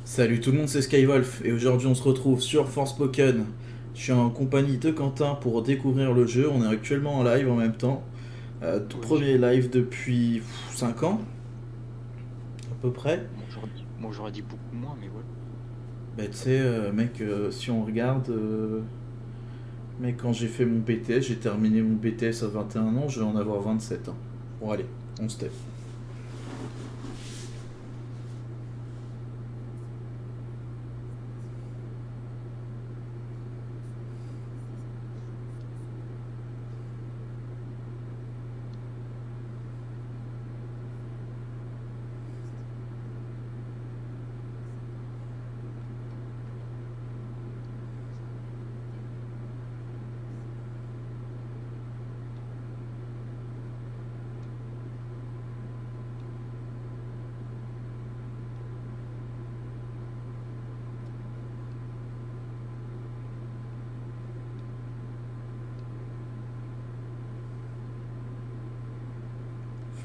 Salut tout le monde, c'est Skywolf et aujourd'hui on se retrouve sur Forspoken. Je suis en compagnie de Quentin pour découvrir le jeu. On est actuellement en live en même temps. Tout Oui, premier live depuis 5 ans à peu près. moi j'aurais dit beaucoup moins, mais ouais. Bah tu sais mec, si on regarde, mec, quand j'ai fait mon BTS, j'ai terminé mon BTS à 21 ans, je vais en avoir 27 ans. Bon allez, on step.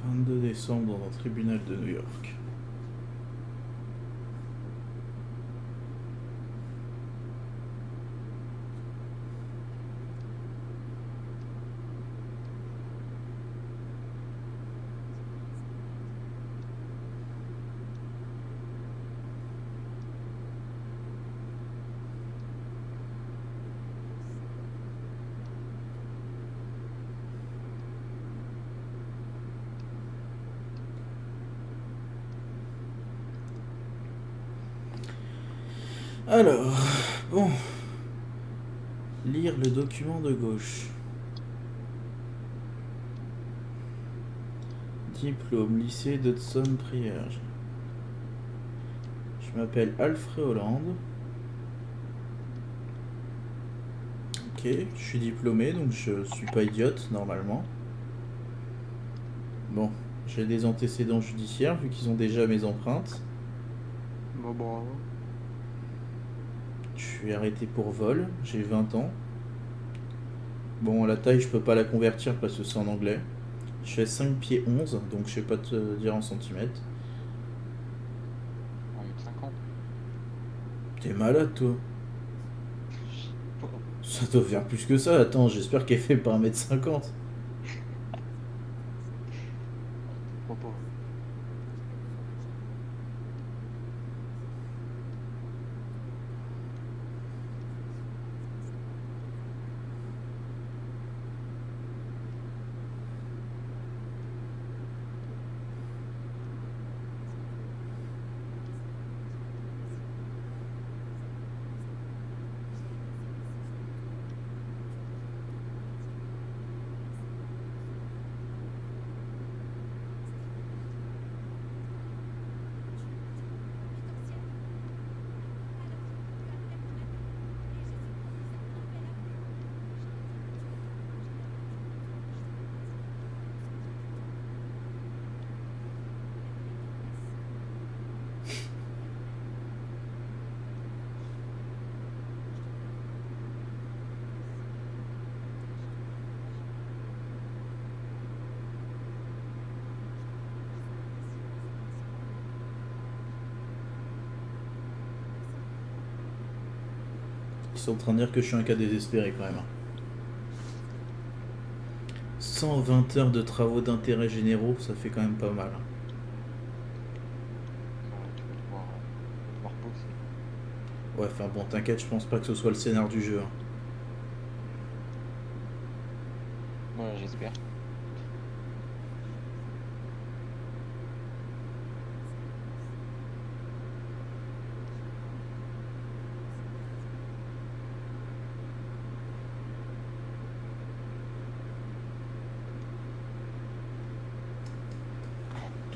Fin 2 décembre dans un tribunal de New York. Alors, bon, lire le document de gauche. Diplôme, lycée d'Hudson Prière. Je m'appelle Alfred Hollande. Ok, je suis diplômé donc je suis pas idiote normalement. Bon, j'ai des antécédents judiciaires vu qu'ils ont déjà mes empreintes. Bah, bravo. Je suis arrêté pour vol, j'ai 20 ans. Bon, la taille je peux pas la convertir parce que c'est en anglais. Je fais 5 pieds 11 donc je sais pas te dire en centimètres. 1,50 m. T'es malade toi. Bon, Ça doit faire plus que ça, attends, j'espère qu'elle fait pas 1,50 m. pourquoi pas. Ils sont en train de dire que je suis un cas désespéré quand même. 120 heures de travaux d'intérêt généraux, ça fait quand même pas mal. Bah, tu vas devoir bosser. Ouais, enfin bon, t'inquiète, je pense pas que ce soit le scénar du jeu, hein. Ouais, j'espère.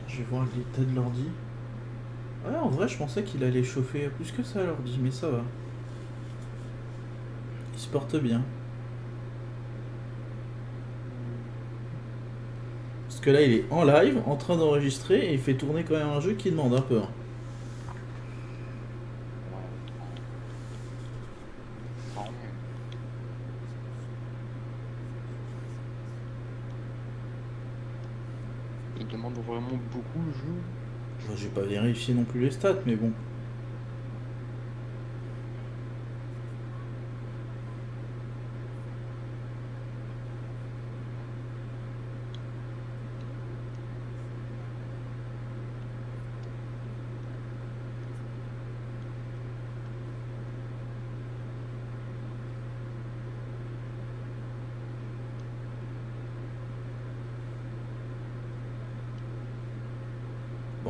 Je vais voir l'état de l'ordi. Ouais, en vrai, je pensais qu'il allait chauffer plus que ça l'ordi, mais ça va. Il se porte bien. Parce que là, il est en live, en train d'enregistrer, et il fait tourner quand même un jeu qui demande un peu, hein. Ouais, quand même. Il demande vraiment beaucoup le jeu. Moi, j'ai pas vérifié non plus les stats, mais bon.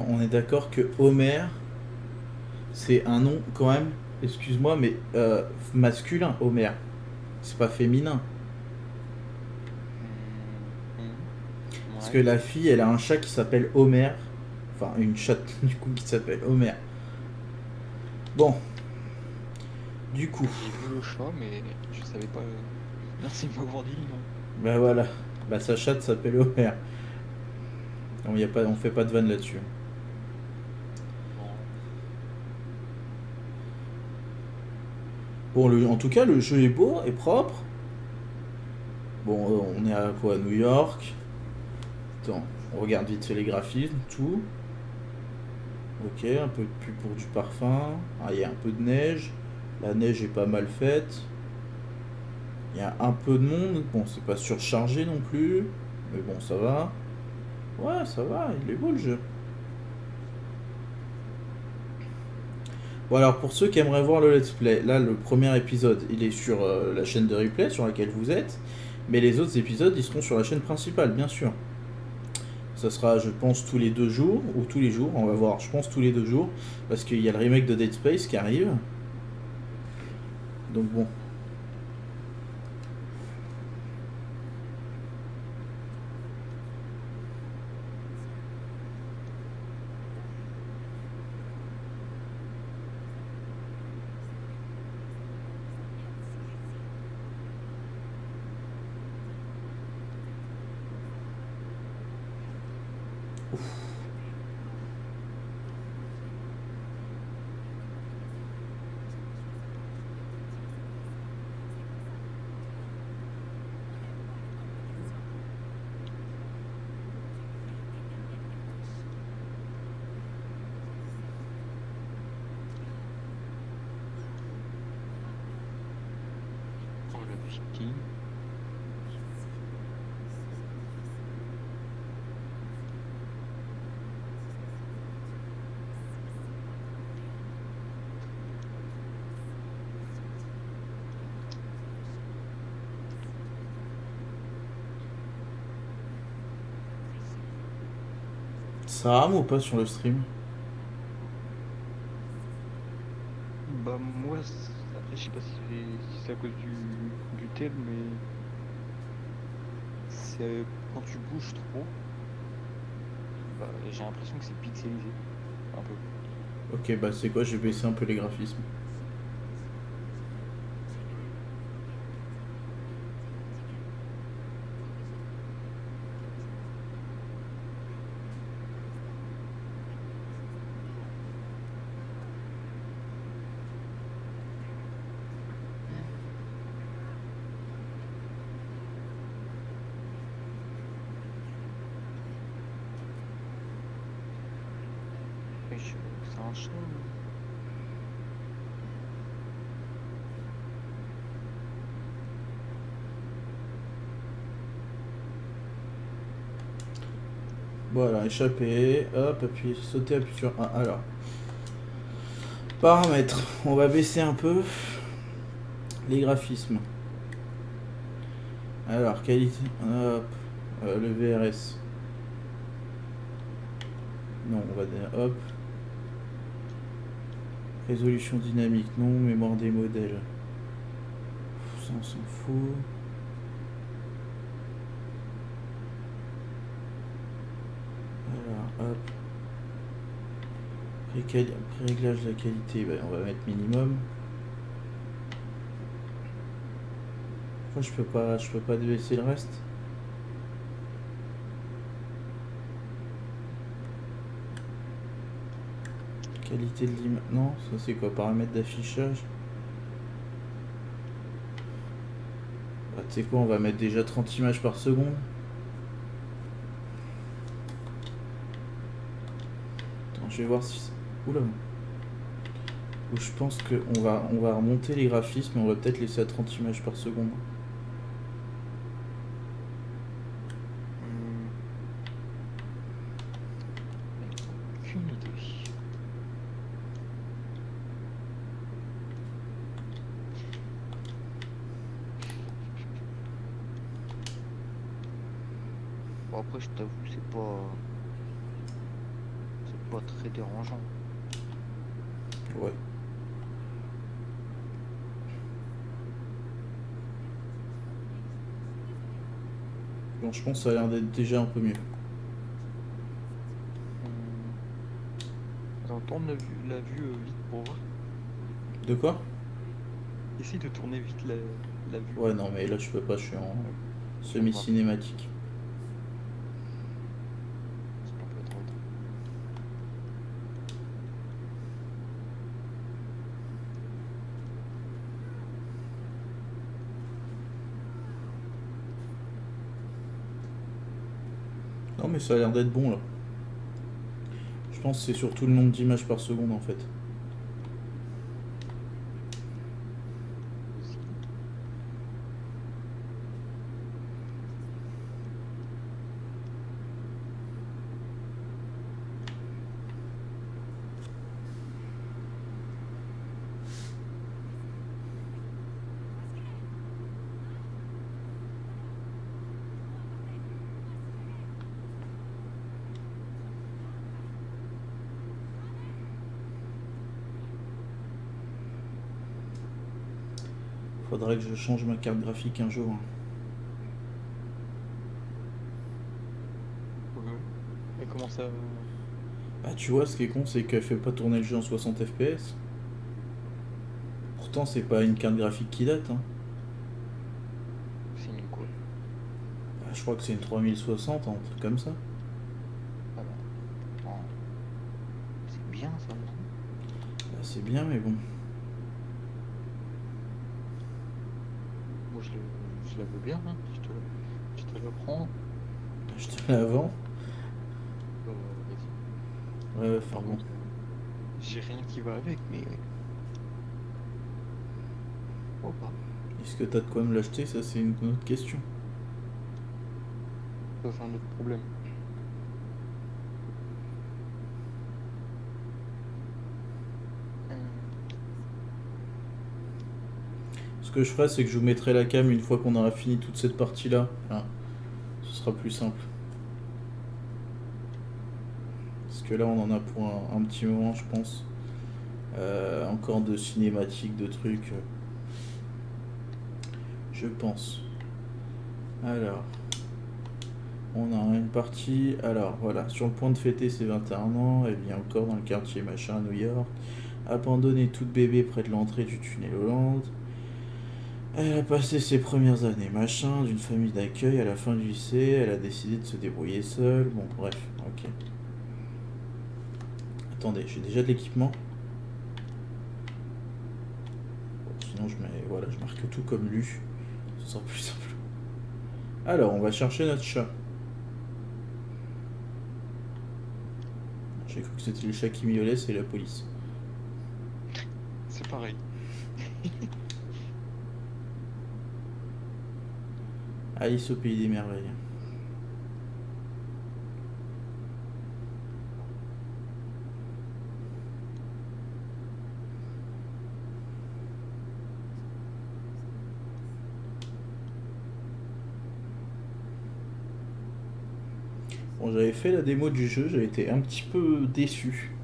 on est d'accord que Homer, c'est un nom quand même, excuse-moi, mais masculin, Homer. C'est pas féminin. Parce que Ouais. la fille, elle a un chat qui s'appelle Homer. Enfin, une chatte du coup qui s'appelle Homer. Bon, du coup, J'ai vu le chat, mais je savais pas. Merci de m'avoir dit le nom. bah voilà. Bah sa chatte s'appelle Homer. On fait pas de vanne là-dessus. Non. Bon, en tout cas, le jeu est beau et propre. Bon, on est à quoi, New York. Attends, on regarde vite fait les graphismes, tout. Ok, un peu de pub pour du parfum. Ah, il y a un peu de neige. La neige est pas mal faite. Il y a un peu de monde. Bon, c'est pas surchargé non plus. Mais bon, ça va. Ouais, ça va, il est beau le jeu. Bon, alors pour ceux qui aimeraient voir le let's play, là, le premier épisode, il est sur la chaîne de replay sur laquelle vous êtes. Mais les autres épisodes, ils seront sur la chaîne principale, bien sûr. Ça sera, je pense, tous les 2 jours, ou tous les jours, on va voir, je pense tous les 2 jours, parce qu'il y a le remake de Dead Space qui arrive. Donc bon. Oh, le viking. Ça rame ou pas sur le stream? Bah, moi, après, je sais pas si c'est à cause du tel, mais c'est quand tu bouges trop, bah, j'ai l'impression que c'est pixelisé. Un peu. Ok, bah c'est quoi, j'ai baissé un peu les graphismes. Et c'est un chat. Voilà, échappé, hop, appuyer, sauter, appuyer sur 1. Alors, paramètres, on va baisser un peu les graphismes. Alors, qualité, hop, le VRS. Non, on va dire, hop. Résolution dynamique, non, mémoire des modèles. Ça, on s'en fout. Alors, hop. Réglage de la qualité, bah, on va mettre minimum. Pourquoi je peux pas baisser le reste? Qualité de l'image. Non, ça c'est quoi? Paramètres d'affichage. Bah, tu sais quoi, on va mettre déjà 30 images par seconde. Attends, je vais voir si. Oula. Ou je pense on va remonter les graphismes, mais on va peut-être laisser à 30 images par seconde. Aucune idée. Bon, après, je t'avoue, c'est pas pas très dérangeant. Ouais. Bon, je pense que ça a l'air d'être déjà un peu mieux. Hum, Attends, tourne la vue vite pour voir. De quoi? Essaye de tourner vite la vue Ouais, non, mais là, je peux pas, je suis en pour voir. semi-cinématique. Ça peut être autre. Non, mais ça a l'air d'être bon, là. Je pense que c'est surtout le nombre d'images par seconde, en fait. Aussi. Faudrait que je change ma carte graphique un jour, hein. Ouais. Et comment ça... Bah, tu vois, ce qui est con, c'est qu'elle fait pas tourner le jeu en 60 FPS. Pourtant, c'est pas une carte graphique qui date, hein. C'est une quoi? Bah, je crois que c'est une 3060, un truc comme ça. Ah bah, pourtant, c'est bien ça, non? Bah, c'est bien, mais bon. Moi je la veux bien, hein. Je te la prends. Je te l'ai avant. Bah, vas-y. Ouais, enfin Par bon. contre, j'ai rien qui va avec, mais pourquoi pas? Est-ce que t'as de quoi me l'acheter? Ça, c'est une autre question. Ça, c'est un autre problème. Ce que je ferai, c'est que je vous mettrai la cam une fois qu'on aura fini toute cette partie-là. Enfin, ce sera plus simple. Parce que là, on en a pour un petit moment, je pense. Encore de cinématiques, de trucs. Je pense. Alors, on a une partie. Alors, voilà. Sur le point de fêter ses 21 ans, elle vit encore dans le quartier machin à New York. Abandonnée toute bébé près de l'entrée du tunnel Hollande. Elle a passé ses premières années machin, d'une famille d'accueil à la fin du lycée. Elle a décidé de se débrouiller seule. Bon, bref, ok. Attendez, j'ai déjà de l'équipement. Bon, sinon, voilà, je marque tout comme lu. Ce sera plus simple. Alors, on va chercher notre chat. J'ai cru que c'était le chat qui miaulait, c'est la police. C'est pareil. Alice au pays des merveilles. Bon, j'avais fait la démo du jeu, j'avais été un petit peu déçu.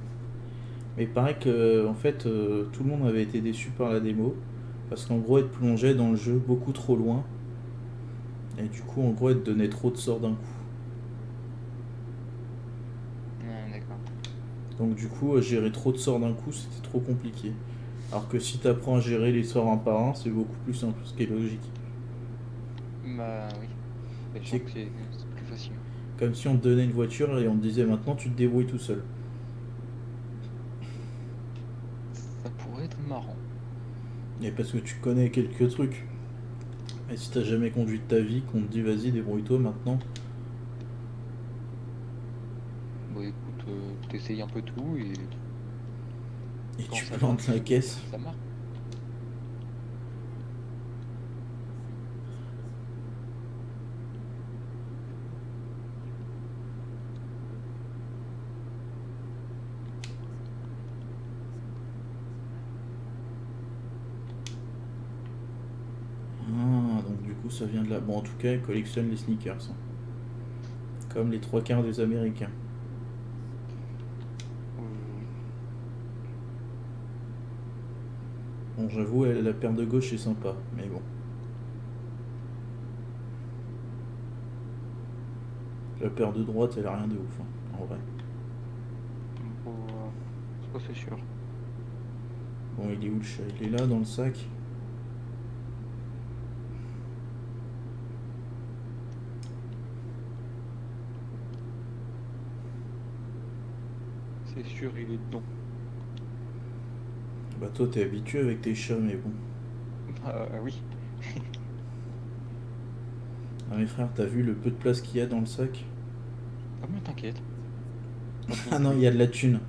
Mais pareil que, en fait, tout le monde avait été déçu par la démo. Parce qu'en gros, elle te plongeait dans le jeu beaucoup trop loin. Et du coup, en gros, elle te donnait trop de sorts d'un coup. D'accord. Donc du coup, gérer trop de sorts d'un coup, c'était trop compliqué. Alors que si t'apprends à gérer les sorts un par un, c'est beaucoup plus simple, ce qui est logique. Bah oui. Bah, je C'est trouve que c'est plus facile. comme si on te donnait une voiture et on te disait maintenant tu te débrouilles tout seul. Ça pourrait être marrant. Et parce que tu connais quelques trucs. Et si t'as jamais conduit de ta vie, qu'on te dit vas-y débrouille-toi maintenant, Bah écoute, t'essayes un peu tout et et quand tu ça plantes marche, la caisse. ça marche. Ah, donc du coup ça vient de là. Bon, en tout cas, elle collectionne les sneakers, hein. Comme les trois quarts des Américains. Bon, j'avoue, la paire de gauche est sympa, mais bon. La paire de droite, elle a rien de ouf, hein, en vrai. Bon, ça c'est sûr. Bon, il est où le chat? Il est là, dans le sac. C'est sûr, il est dedans. Bah toi, t'es habitué avec tes chats, mais bon. Oui. Ah mes frères, t'as vu le peu de place qu'il y a dans le sac? Ah mais t'inquiète. Pas besoin Ah de non, il y plus. a de la thune.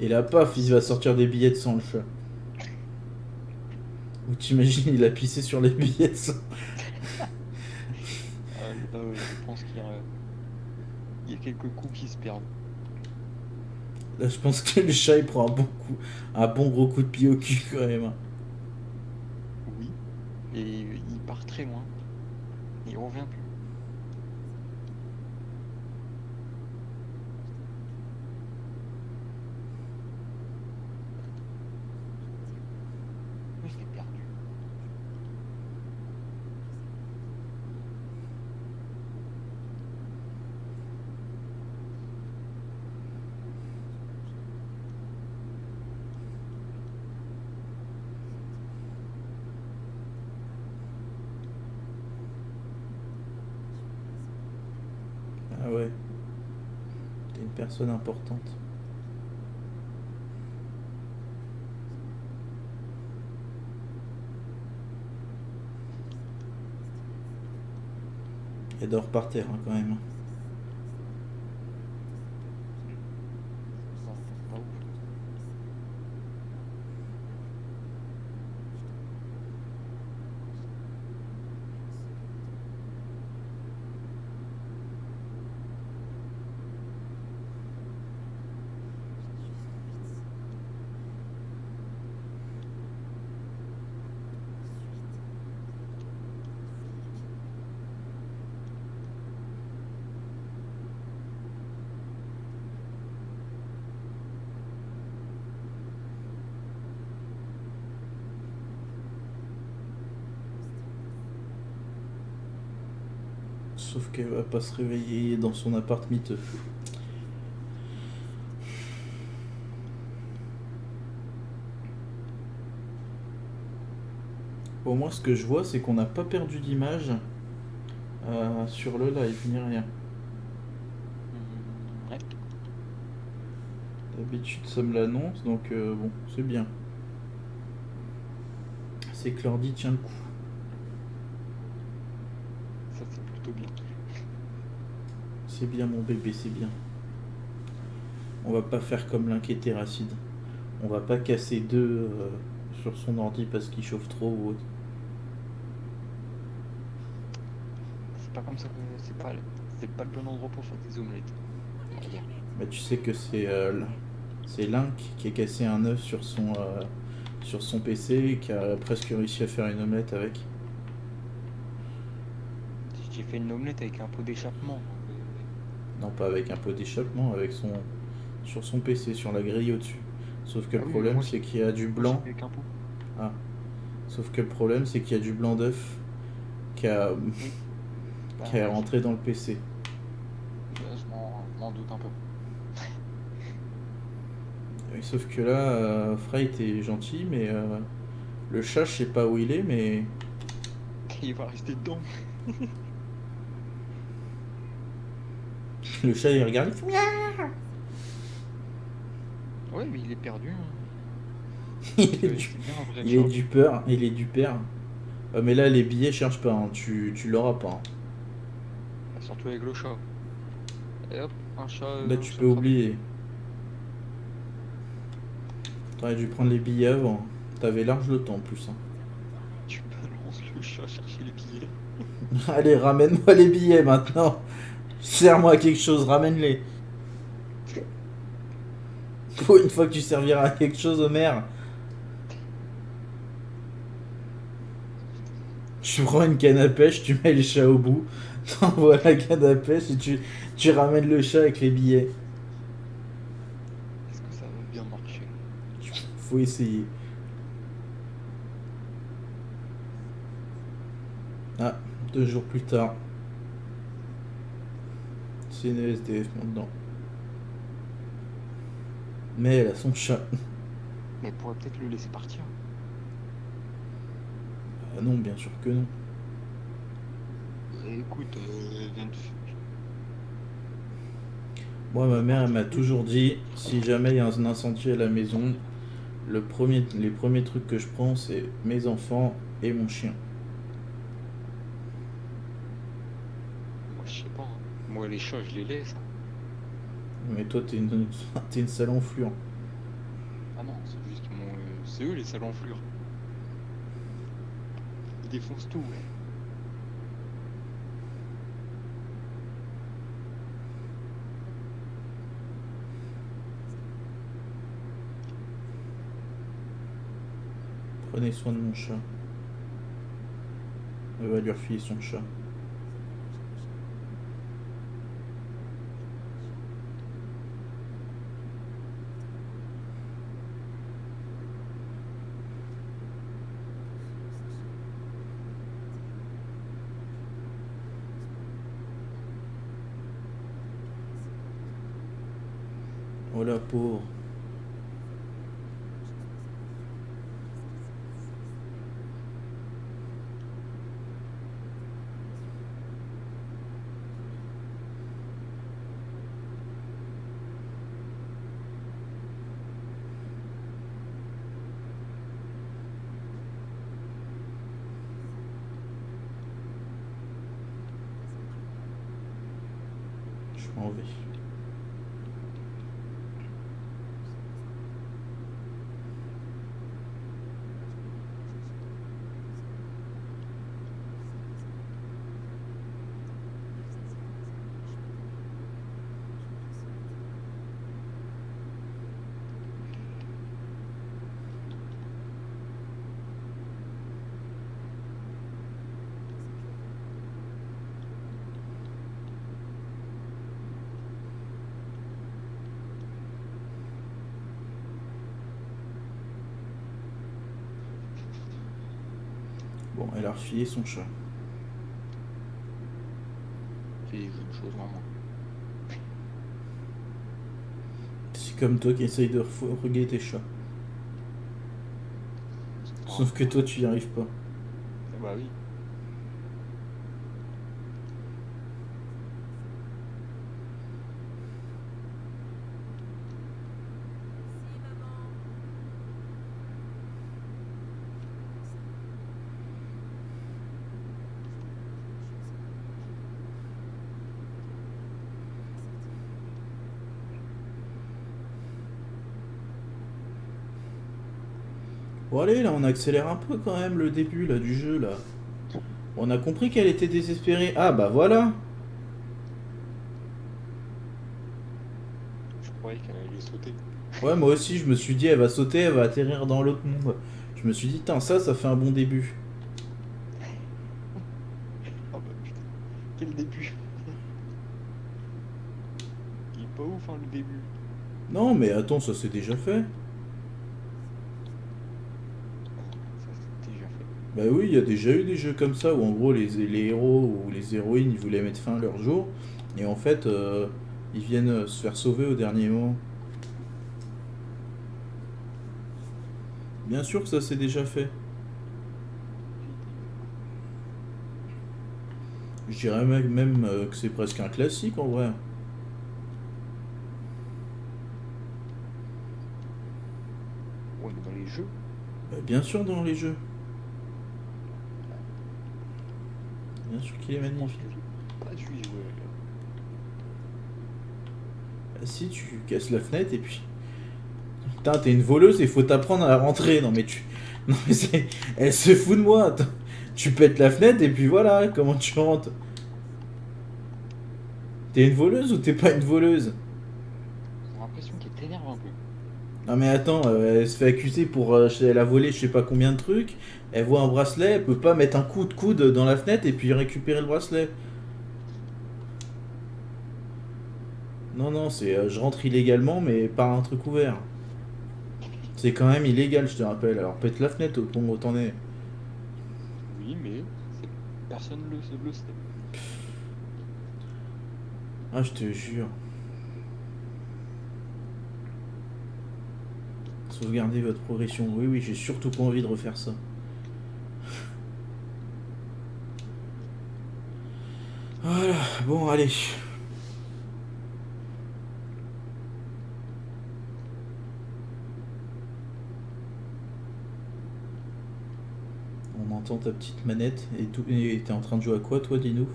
Et là, paf, il va sortir des billets de 100, le chat. Ou t'imagines, il a pissé sur les billets de 100. Là, je pense qu'il y a quelques coups qui se perdent. Là, je pense que le chat, il prend un bon gros coup de pied au cul, quand même, hein. Oui. Et il part très loin. Il revient plus. Oui, je l'ai perdu. Ah ouais, t'es une personne importante. Elle dort par terre, hein, quand même. Pas ouf. Sauf qu'elle va pas se réveiller dans son appart miteux. Au moins, ce que je vois, c'est qu'on n'a pas perdu d'image sur le live, ni rien. Ouais. D'habitude, ça me l'annonce, donc bon, c'est bien. C'est que l'ordi tient le coup. Ça c'est plutôt bien. C'est bien, mon bébé, c'est bien. On va pas faire comme l'inquiété Racide. On va pas casser deux sur son ordi parce qu'il chauffe trop ou autre. C'est pas comme ça que c'est pas le bon endroit pour faire des omelettes. On va dire. Mais tu sais que c'est Link qui a cassé un œuf sur son PC et qui a presque réussi à faire une omelette avec. J'ai fait une omelette avec un pot d'échappement. Non, pas avec un pot d'échappement, sur son PC, sur la grille au-dessus. Sauf que Ah le oui, mais problème, c'est qu'il y a du moi j'ai blanc. fait avec un pot. Ah. Sauf que le problème, c'est qu'il y a du blanc d'œuf qui a, Oui. qui est Bah oui. rentré dans le PC. Je m'en doute un peu. Et sauf que là, Frey était gentil, mais le chat, je sais pas où il est, mais Il va rester dedans. le chat, il regarde, il fait miaou. Ouais, mais il est perdu, hein. Il est du, C'est bien un vrai il est chat. du peur, il est du père. Mais là, les billets, cherche pas, hein, tu l'auras pas, hein. Bah, surtout avec le chat. Et hop, Là, un tu chat peux cramé. oublier. T'aurais dû prendre les billets avant. T'avais large le temps en plus, hein. Tu balances le chat chercher les billets. Allez, ramène-moi les billets maintenant. Sers-moi quelque chose, ramène-les. Pour une fois que tu serviras à quelque chose au maire, tu prends une canne à pêche, tu mets le chat au bout, t'envoies la canne à pêche et tu ramènes le chat avec les billets. Est-ce que ça va bien marcher? Faut essayer. Ah, 2 jours plus tard. C'est une SDF maintenant. Mais elle a son chat. Mais elle pourrait peut-être le laisser partir. Ah non, bien sûr que non. Écoute, elle vient de... Moi, ma mère, elle m'a toujours dit, si jamais il y a un incendie à la maison, les premiers trucs que je prends, c'est mes enfants et mon chien. Moi, je sais pas, hein. Moi, les chats, je les laisse, hein. Mais toi, t'es une sale enflure. Ah non, c'est juste c'est eux les salons enflures. Ils défoncent tout, ouais. Prenez soin de mon chat. Elle va lui refiler son chat. Oh la pauvre. Je m'en vais. Bon, elle a refilé son chat. C'est une chose vraiment. C'est comme toi qui essaye de refourguer tes chats. Sauf que toi, tu y arrives pas. Ah bah oui. Bon allez, là, on accélère un peu quand même le début là du jeu là. On a compris qu'elle était désespérée. Ah bah voilà. Je croyais qu'elle allait sauter. Ouais, moi aussi, je me suis dit, elle va sauter, elle va atterrir dans l'autre monde. Je me suis dit, tiens, ça fait un bon début. Ah bah putain. Quel début. Il est pas ouf, hein, le début. Non, mais attends, ça c'est déjà fait. Ça, c'est déjà fait. Bah oui, il y a déjà eu des jeux comme ça où en gros les héros ou les héroïnes ils voulaient mettre fin à leur jour et en fait ils viennent se faire sauver au dernier moment. Bien sûr que ça c'est déjà fait. Je dirais même que c'est presque un classique en vrai. Ouais, mais dans les jeux. Bah, bien sûr dans les jeux. Bien sûr qu'il est Je pense magnifique. que j'ai pas dû y jouer. Bah, si tu casses la fenêtre et puis... Putain, t'es une voleuse et faut t'apprendre à rentrer. Non mais tu... Non mais c'est... Elle se fout de moi. Tu pètes la fenêtre et puis voilà, comment tu rentres. T'es une voleuse ou t'es pas une voleuse? J'ai l'impression qu'elle t'énerve un peu. Non mais attends, elle se fait accuser pour... elle a volé je sais pas combien de trucs. Elle voit un bracelet, elle peut pas mettre un coup de coude dans la fenêtre et puis récupérer le bracelet. Non, non, c'est je rentre illégalement mais par un truc ouvert. C'est quand même illégal, je te rappelle. Alors pète la fenêtre au pont, autant est. Oui, mais personne le sait. Ah, je te jure. Sauvegardez votre progression. Oui, oui, j'ai surtout pas envie de refaire ça. Voilà, bon, allez. On entend ta petite manette. Et t'es en train de jouer à quoi, toi, dis-nous?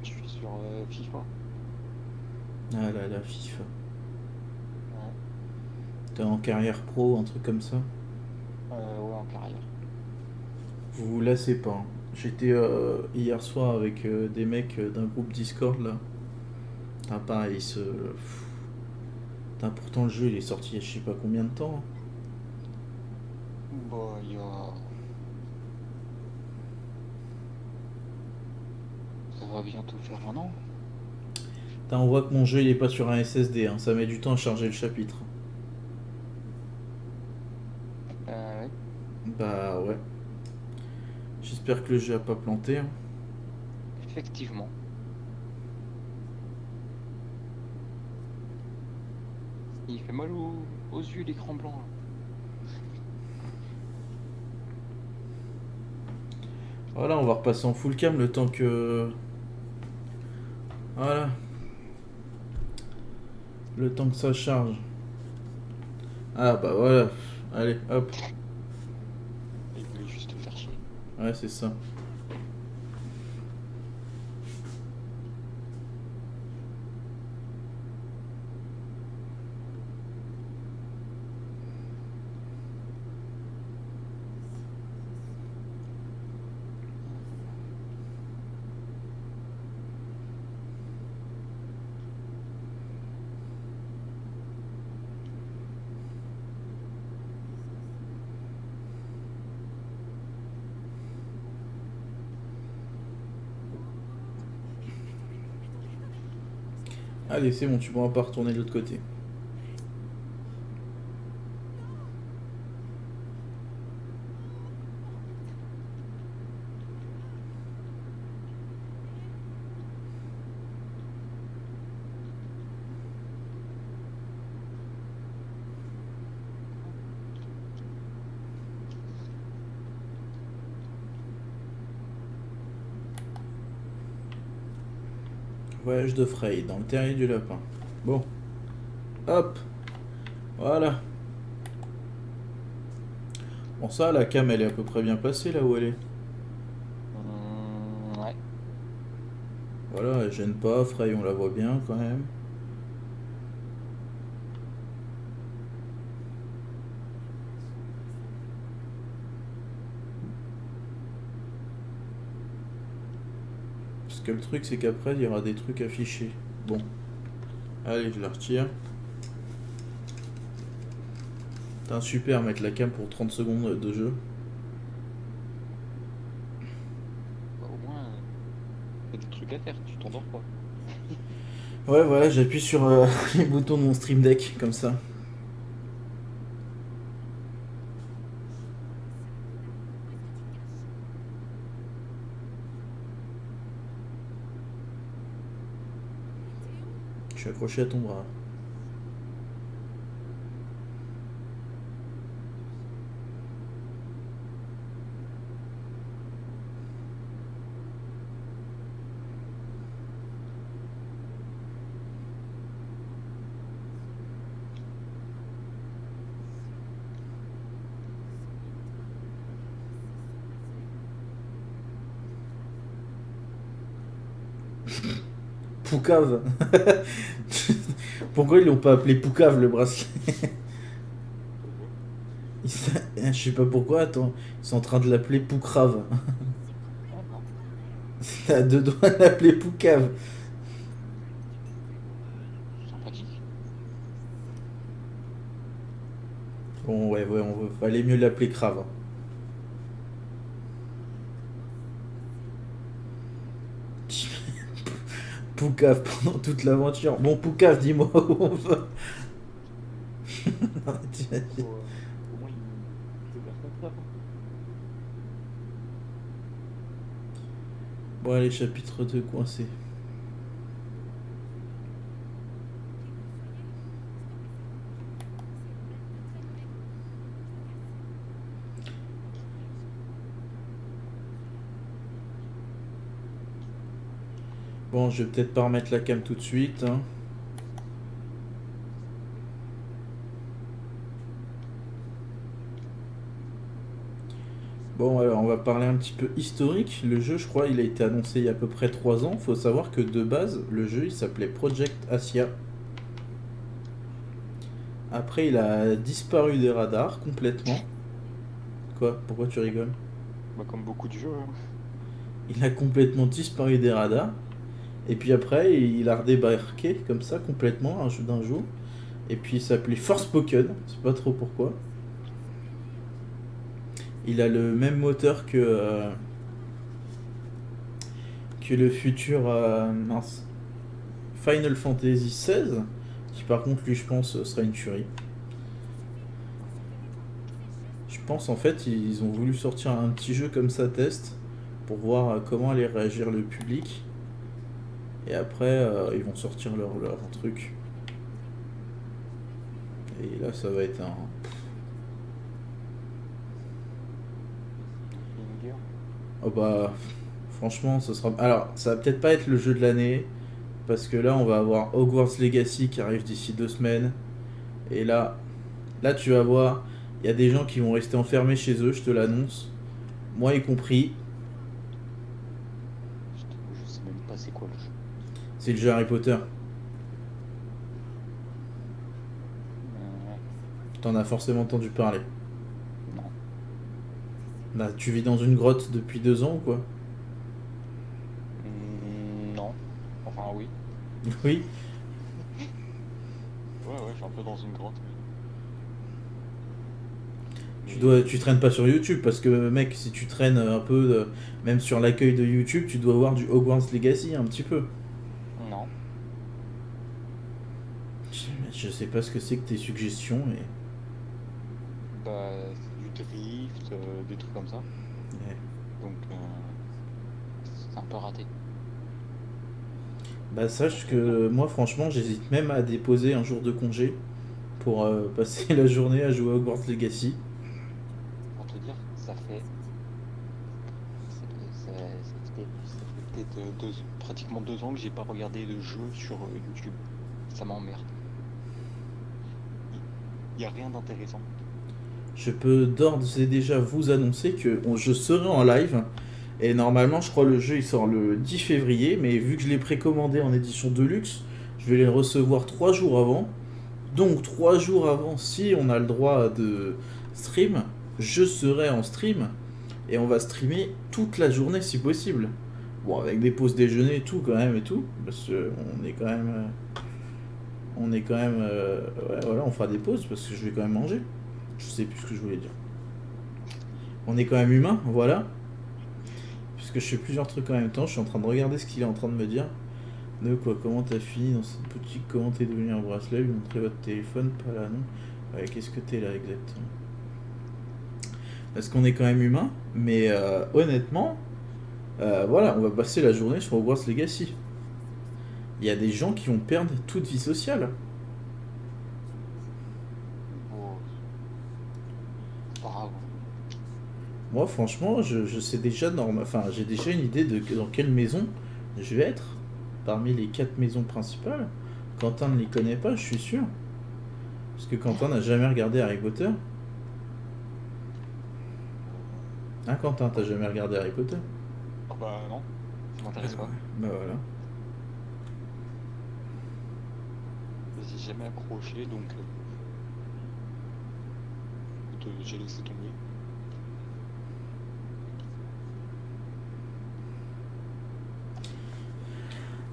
Je suis sur FIFA. Ah là là, FIFA. Ouais, T'es en carrière pro, un truc comme ça? ouais, en carrière. Vous vous lassez pas, hein. J'étais hier soir avec des mecs d'un groupe Discord là. Ah, pareil, putain, pourtant le jeu il est sorti il y a je sais pas combien de temps, hein. Bah, ça va bientôt faire un an. Putain, on voit que mon jeu il est pas sur un SSD, hein. Ça met du temps à charger le chapitre. Ouais. Bah ouais. J'espère que le jeu a pas planté, hein. Effectivement. Il fait mal aux yeux l'écran blanc là. Voilà, on va repasser en full cam le temps que. Voilà, le temps que ça charge. Ah bah voilà. Allez, hop. Il voulait juste te faire chier. Ouais, c'est ça. Allez, c'est bon, tu pourras pas retourner de l'autre côté. Voyage de Frey dans le terrier du lapin. Bon, hop, voilà. Bon, ça, la cam, elle est à peu près bien placée là où elle est. Ouais. Voilà, elle gêne pas. Frey, on la voit bien quand même. Parce que le truc, c'est qu'après, il y aura des trucs affichés. Bon, allez, je la retire. Putain, super, mettre la cam pour 30 secondes de jeu. Bah, au moins, t'as des trucs à faire, tu t'endors pas. Ouais, voilà, j'appuie sur les boutons de mon Stream Deck, comme ça. Je suis accroché à ton bras. Poucave. Pourquoi ils l'ont pas appelé Poucave le bracelet? Pourquoi? Je sais pas pourquoi, attends. Ils sont en train de l'appeler Poucrave. Ah non. T'as deux doigts de l'appeler Poucave. Sympathique. Bon, ouais, ouais, fallait mieux l'appeler Crave, hein. Poucave pendant toute l'aventure. Bon, Poucave, dis-moi où on va. T'imagines. Au moins, il peut faire son taf, hein. Bon, allez, chapitre 2 coincé. Bon, je vais peut-être pas remettre la cam tout de suite, hein. Bon, alors on va parler un petit peu historique. Le jeu, je crois, il a été annoncé il y a à peu près 3 ans. Faut savoir que de base, le jeu, il s'appelait Project Asia. Après, il a disparu des radars complètement. Quoi? Pourquoi tu rigoles? Bah, comme beaucoup de jeux, hein. Il a complètement disparu des radars. Et puis après, il a redébarqué comme ça complètement un jeu d'un jour. Et puis il s'appelait Forspoken, je sais pas trop pourquoi. Il a le même moteur que le futur mince, Final Fantasy XVI, qui par contre lui je pense sera une tuerie. Je pense en fait ils ont voulu sortir un petit jeu comme ça test pour voir comment allait réagir le public. Et après ils vont sortir leur truc. Et là ça va être un... Banger. Oh bah franchement ce sera... Alors ça va peut-être pas être le jeu de l'année. Parce que là on va avoir Hogwarts Legacy qui arrive d'ici 2 semaines. Et là tu vas voir, il y a des gens qui vont rester enfermés chez eux, je te l'annonce. Moi y compris. Je t'avoue, je sais même pas c'est quoi le jeu. C'est le jeu Harry Potter. Ouais, T'en as forcément entendu parler. non. Bah tu vis dans une grotte depuis 2 ans ou quoi? Non. Enfin, oui. Oui. Ouais, ouais, je suis un peu dans une grotte, mais. Tu traînes pas sur YouTube parce que mec, si tu traînes un peu, même sur l'accueil de YouTube, tu dois voir du Hogwarts Legacy un petit peu. Non. Je sais pas ce que c'est que tes suggestions, mais... Bah, c'est du drift, des trucs comme ça. Ouais. Donc, c'est un peu raté. Bah sache que moi franchement j'hésite même à déposer un jour de congé pour passer la journée à jouer à Hogwarts Legacy. Pour te dire, ça fait peut-être pratiquement 2 ans que j'ai pas regardé de jeu sur YouTube. Ça m'emmerde. Il y a rien d'intéressant. Je peux d'ores et déjà vous annoncer que je serai en live. Et normalement, je crois le jeu il sort le 10 février. Mais vu que je l'ai précommandé en édition Deluxe, je vais les recevoir 3 jours avant. Donc 3 jours avant, si on a le droit de stream, je serai en stream. Et on va streamer toute la journée si possible. Bon, avec des pauses déjeuner et tout quand même et tout. Parce qu'on est quand même... ouais, voilà, on fera des pauses parce que je vais quand même manger. Je sais plus ce que je voulais dire. On est quand même humain, voilà. Puisque je fais plusieurs trucs en même temps, je suis en train de regarder ce qu'il est en train de me dire. De quoi, comment t'as fini dans cette boutique, comment t'es devenu un bracelet, lui montrer votre téléphone, pas là non. Ouais, qu'est-ce que t'es là exactement? Parce qu'on est quand même humain, mais honnêtement, voilà, on va passer la journée sur Hogwarts Legacy. Il y a des gens qui vont perdre toute vie sociale. Bon, c'est pas grave, hein. Moi, franchement, je sais déjà, enfin, j'ai déjà une idée de dans quelle maison je vais être. Parmi les 4 maisons principales. Quentin ne les connaît pas, je suis sûr. Parce que Quentin n'a jamais regardé Harry Potter. Hein, Quentin, t'as jamais regardé Harry Potter? Ah bah non, ça m'intéresse pas. Bah voilà. J'ai jamais accroché, donc écoute, j'ai laissé tomber.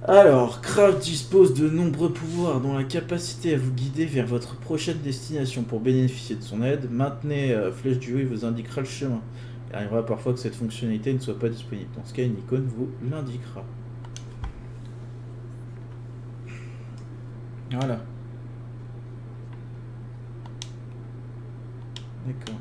Alors, Craft dispose de nombreux pouvoirs dont la capacité à vous guider vers votre prochaine destination pour bénéficier de son aide. Maintenez Flèche du haut, il vous indiquera le chemin. Il arrivera parfois que cette fonctionnalité ne soit pas disponible. Dans ce cas, une icône vous l'indiquera. Voilà. D'accord.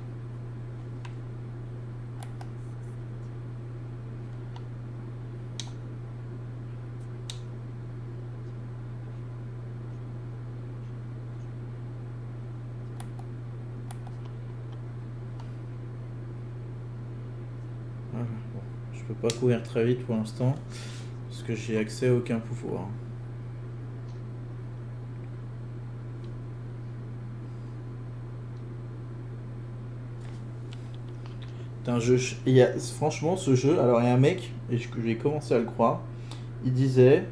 Voilà. Bon. Je peux pas courir très vite pour l'instant parce que j'ai accès à aucun pouvoir. C'est un jeu. Franchement, ce jeu. Alors, il y a un mec, et j'ai commencé à le croire. Il disait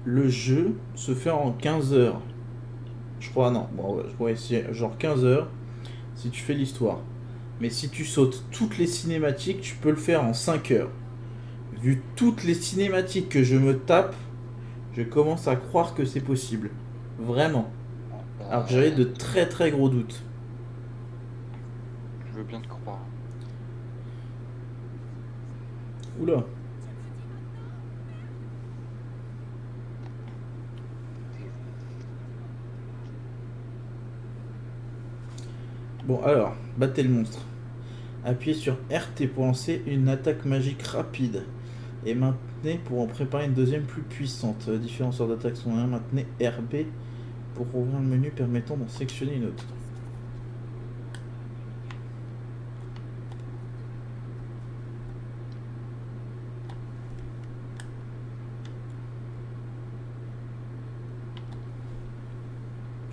le jeu se fait en 15 heures. Je crois, non. Bon, ouais, c'est genre 15 heures si tu fais l'histoire. Mais si tu sautes toutes les cinématiques, tu peux le faire en 5 heures. Vu toutes les cinématiques que je me tape, je commence à croire que c'est possible. Vraiment. Ah, Alors que j'avais bah, de très très gros doutes. je veux bien te croire. Oula. Bon alors, battez le monstre. Appuyez sur RT pour lancer une attaque magique rapide. Et maintenez pour en préparer une deuxième plus puissante. Différentes sortes d'attaques sont là. Maintenez RB pour ouvrir le menu permettant d'en sectionner une autre.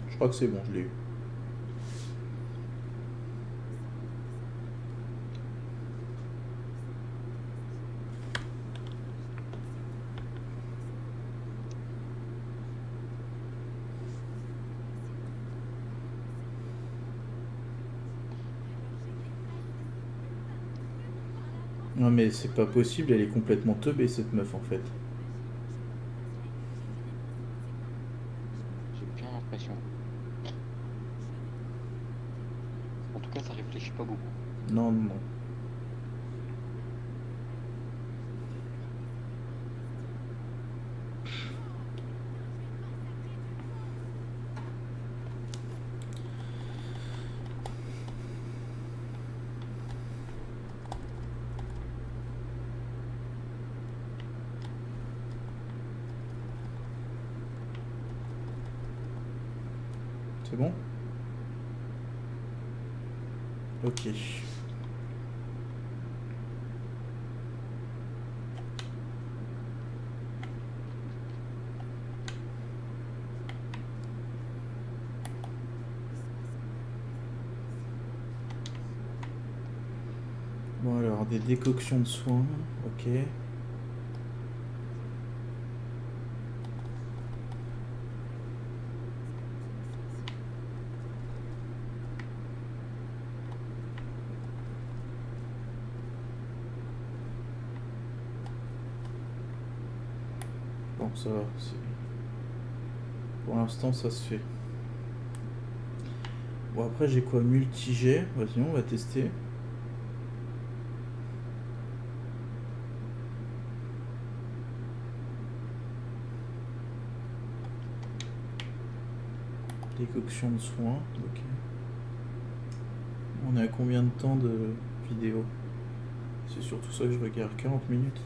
Je crois que c'est bon, je l'ai eu. Non mais c'est pas possible, elle est complètement teubée cette meuf en fait. J'ai bien l'impression. En tout cas, ça réfléchit pas beaucoup. Non, non, non. C'est bon? Ok. Bon alors, des décoctions de soins, ok. Bon, ça va. Pour l'instant, ça se fait. Bon, après, j'ai quoi? Multi-jet. Vas-y, on va tester. Décoction de soins, ok. On est à combien de temps de vidéo? C'est surtout ça que je regarde. 40 minutes.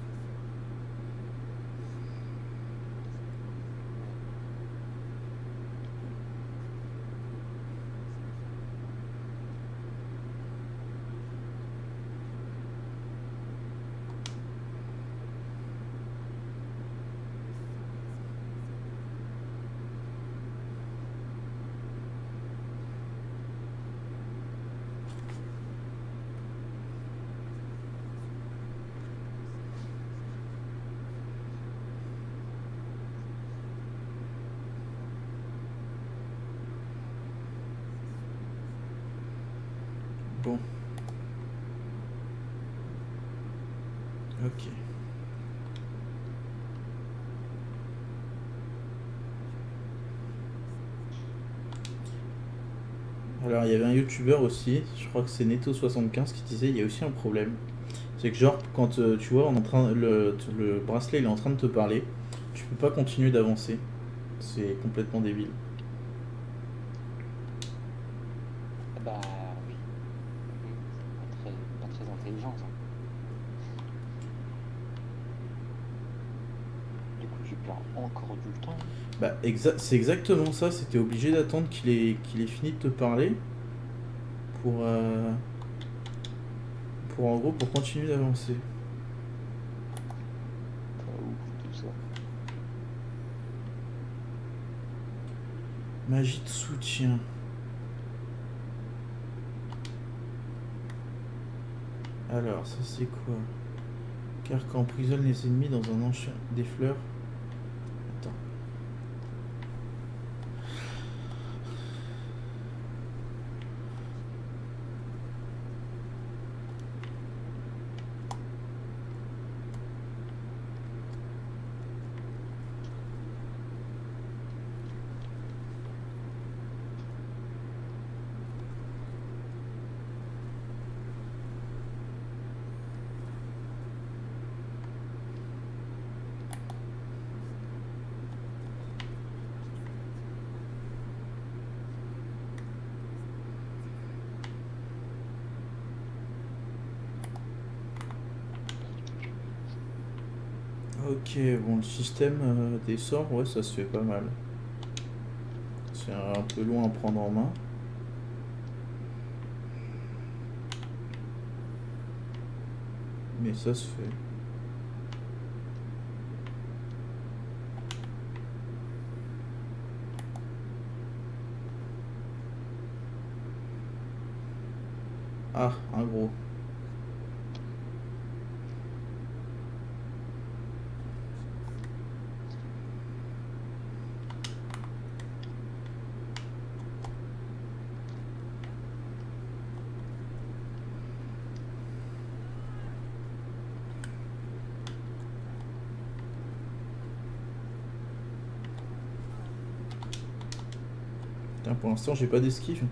Bon. Ok. Alors, il y avait un youtubeur aussi, je crois que c'est Neto75 qui disait il y a aussi un problème. C'est que genre, quand tu vois, le bracelet il est en train de te parler, tu peux pas continuer d'avancer. C'est complètement débile. Ah bah oui. avoir encore du temps. Bah, c'est exactement ça, c'était obligé d'attendre qu'il ait fini de te parler pour, en gros, pour continuer d'avancer. Pas ouf tout ça. Magie de soutien. Alors, ça c'est quoi? Car quand emprisonne les ennemis dans un enchaînement des fleurs. Attends. Ok, bon, le système des sorts, ouais, ça se fait pas mal. C'est un peu long à prendre en main. Mais ça se fait. Ah, un gros. Putain, pour l'instant, j'ai pas d'esquive.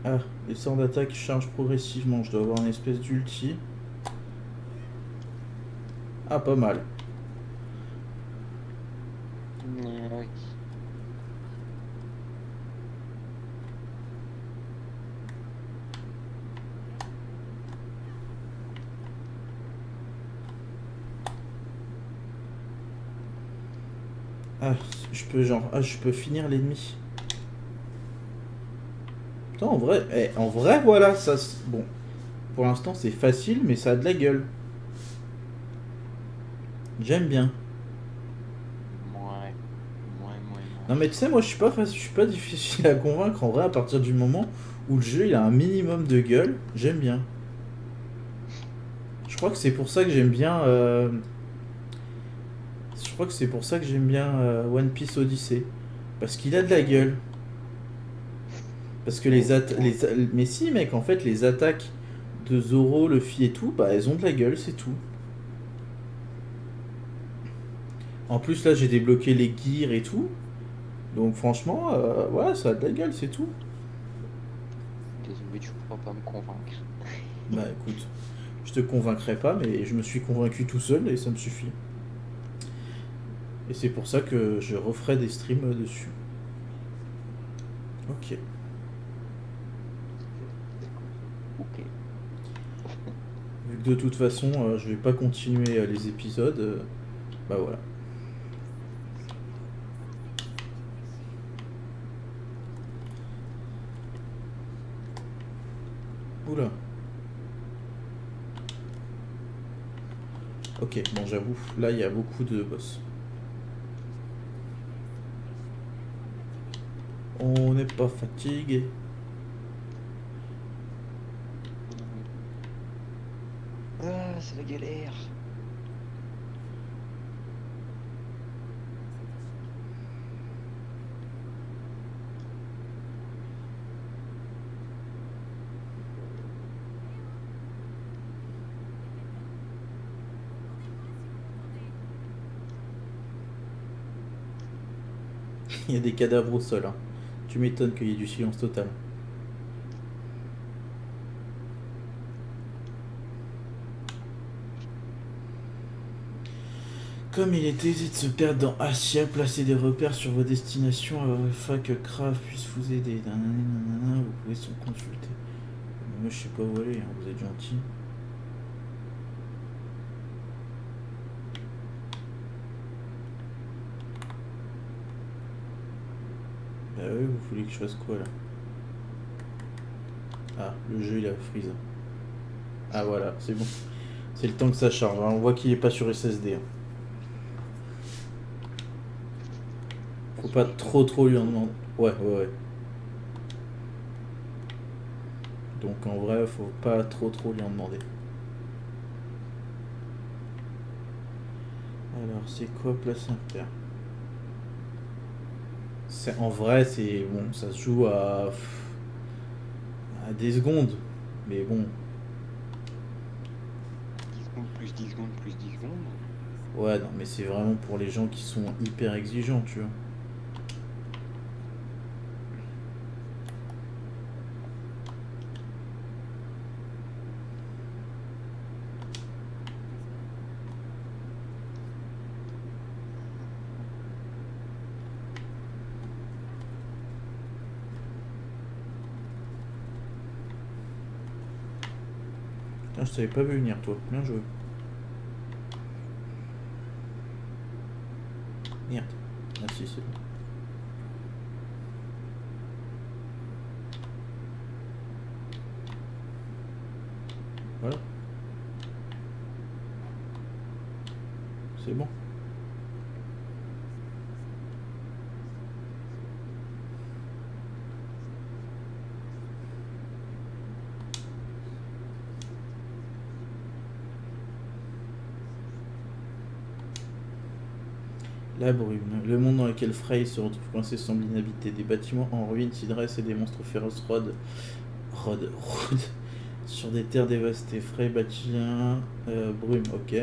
Ah, les sorts d'attaque chargent progressivement. Je dois avoir une espèce d'ulti. Ah, pas mal. Oui. Ah, je peux finir l'ennemi. Putain, en vrai, voilà, ça, bon, pour l'instant, c'est facile, mais ça a de la gueule. J'aime bien. Ouais. Non, mais tu sais, moi, je suis pas difficile à convaincre, en vrai, à partir du moment où le jeu, il a un minimum de gueule, j'aime bien. Je crois que c'est pour ça que j'aime bien, je crois que c'est pour ça que j'aime bien One Piece Odyssey. Parce qu'il a de la gueule. Parce que mais si, mec, en fait, les attaques de Zoro, Luffy et tout, bah, elles ont de la gueule, c'est tout. En plus, là, j'ai débloqué les gears et tout. Donc, franchement, voilà, ça a de la gueule, c'est tout. Désolé, tu pourras pas me convaincre. Bah, écoute, je te convaincrai pas, mais je me suis convaincu tout seul et ça me suffit. Et c'est pour ça que je referai des streams dessus. Ok. Ok. Vu que de toute façon, je vais pas continuer les épisodes, bah voilà. Oula. Ok, bon, j'avoue, là, il y a beaucoup de boss. On n'est pas fatigué. Ah, c'est la galère. Il y a des cadavres au sol, hein. Tu m'étonnes qu'il y ait du silence total. Comme il est aisé de se perdre dans Asia, placez des repères sur vos destinations afin que Krav puisse vous aider. Nanana, vous pouvez s'en consulter. Moi je sais pas où aller, hein, vous êtes gentil. Oui, vous voulez que je fasse quoi là? Ah, le jeu il a freeze. Ah voilà, c'est bon. C'est le temps que ça charge, hein. On voit qu'il est pas sur SSD, hein. Faut pas trop lui en demander. Ouais. Donc en vrai, faut pas trop lui en demander. Alors, c'est quoi place impair? En vrai, c'est bon, ça se joue à des secondes. Mais bon, 10 secondes plus 10 secondes plus 10 secondes. ouais, non, mais c'est vraiment pour les gens qui sont hyper exigeants, tu vois. Putain, je t'avais pas vu venir, toi. Bien joué. Merde. Ah si, c'est bon. Voilà. C'est bon. La brume. Le monde dans lequel Frey se retrouve coincé semble inhabité. Des bâtiments en ruine s'y dressent et des monstres féroces rôdent sur des terres dévastées. Frey bâtit un... brume, ok.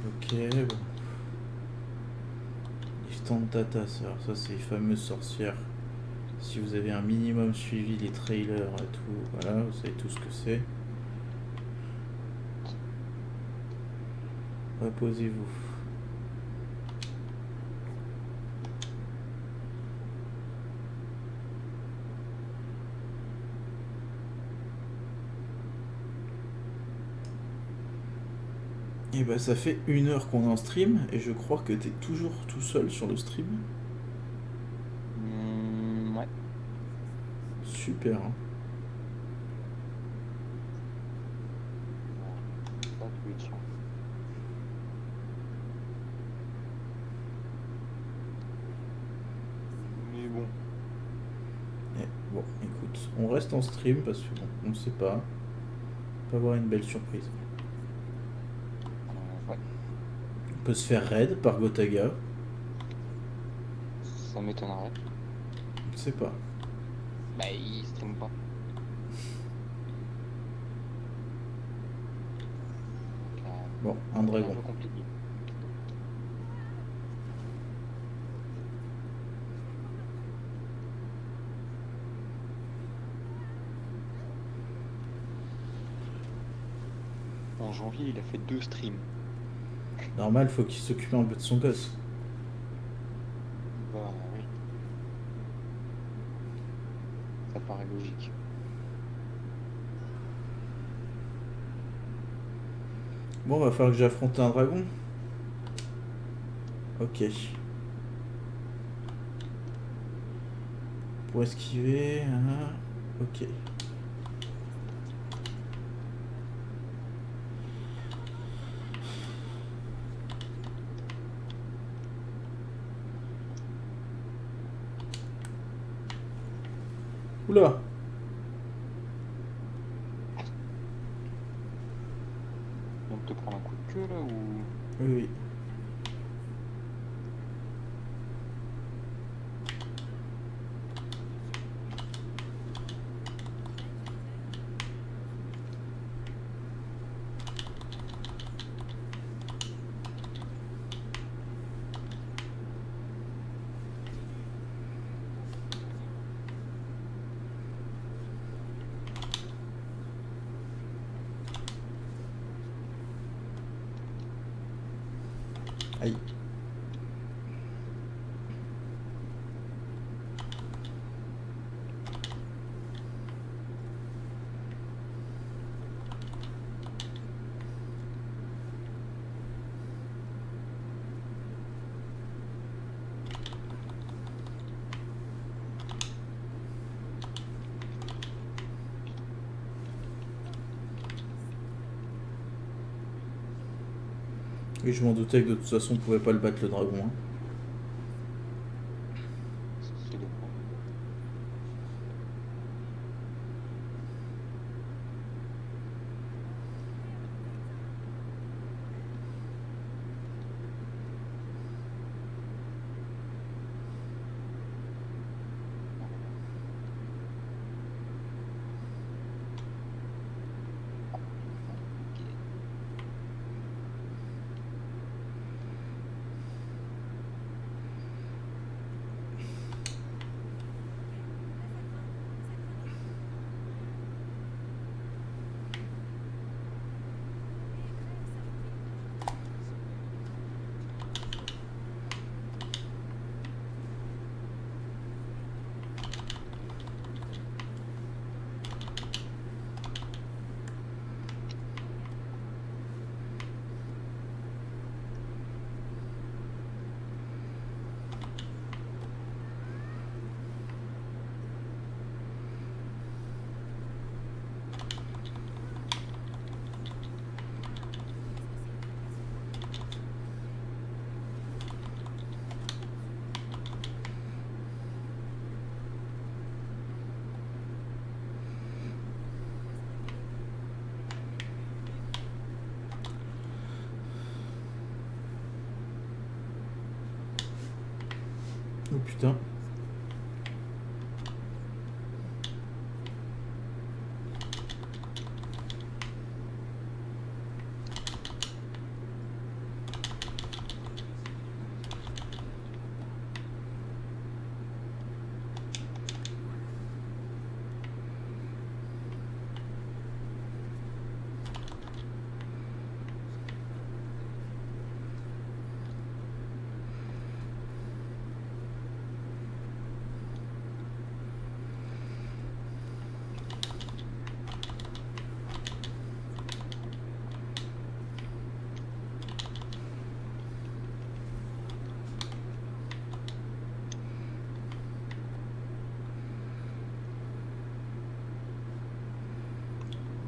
Ok, bon. Les Tantatas, alors ça c'est les fameuses sorcières. Si vous avez un minimum suivi les trailers et tout, voilà, vous savez tout ce que c'est. Reposez-vous. Et bah ça fait 1 heure qu'on est en stream et je crois que t'es toujours tout seul sur le stream. Ouais. Super, hein. Ça, Twitch. Mais bon. Bon, écoute, on reste en stream parce que bon, on ne sait pas. On peut avoir une belle surprise. Ouais. On peut se faire raid par Gotaga. Ça m'étonnerait. On ne sait pas. Bah, il stream pas. Donc, Bon, un un dragon. peu compliqué. En janvier, il a fait 2 streams. Normal, faut qu'il s'occupe un peu de son gosse. Bah oui. Ça paraît logique. Bon, va falloir que j'affronte un dragon. Ok. Pour esquiver. Ok. Oula. On te prendre un coup de queue là ou. Oui, oui. Aïe. Et je m'en doutais que de toute façon on pouvait pas le battre le dragon. Hein. C'est dommage. Oh putain.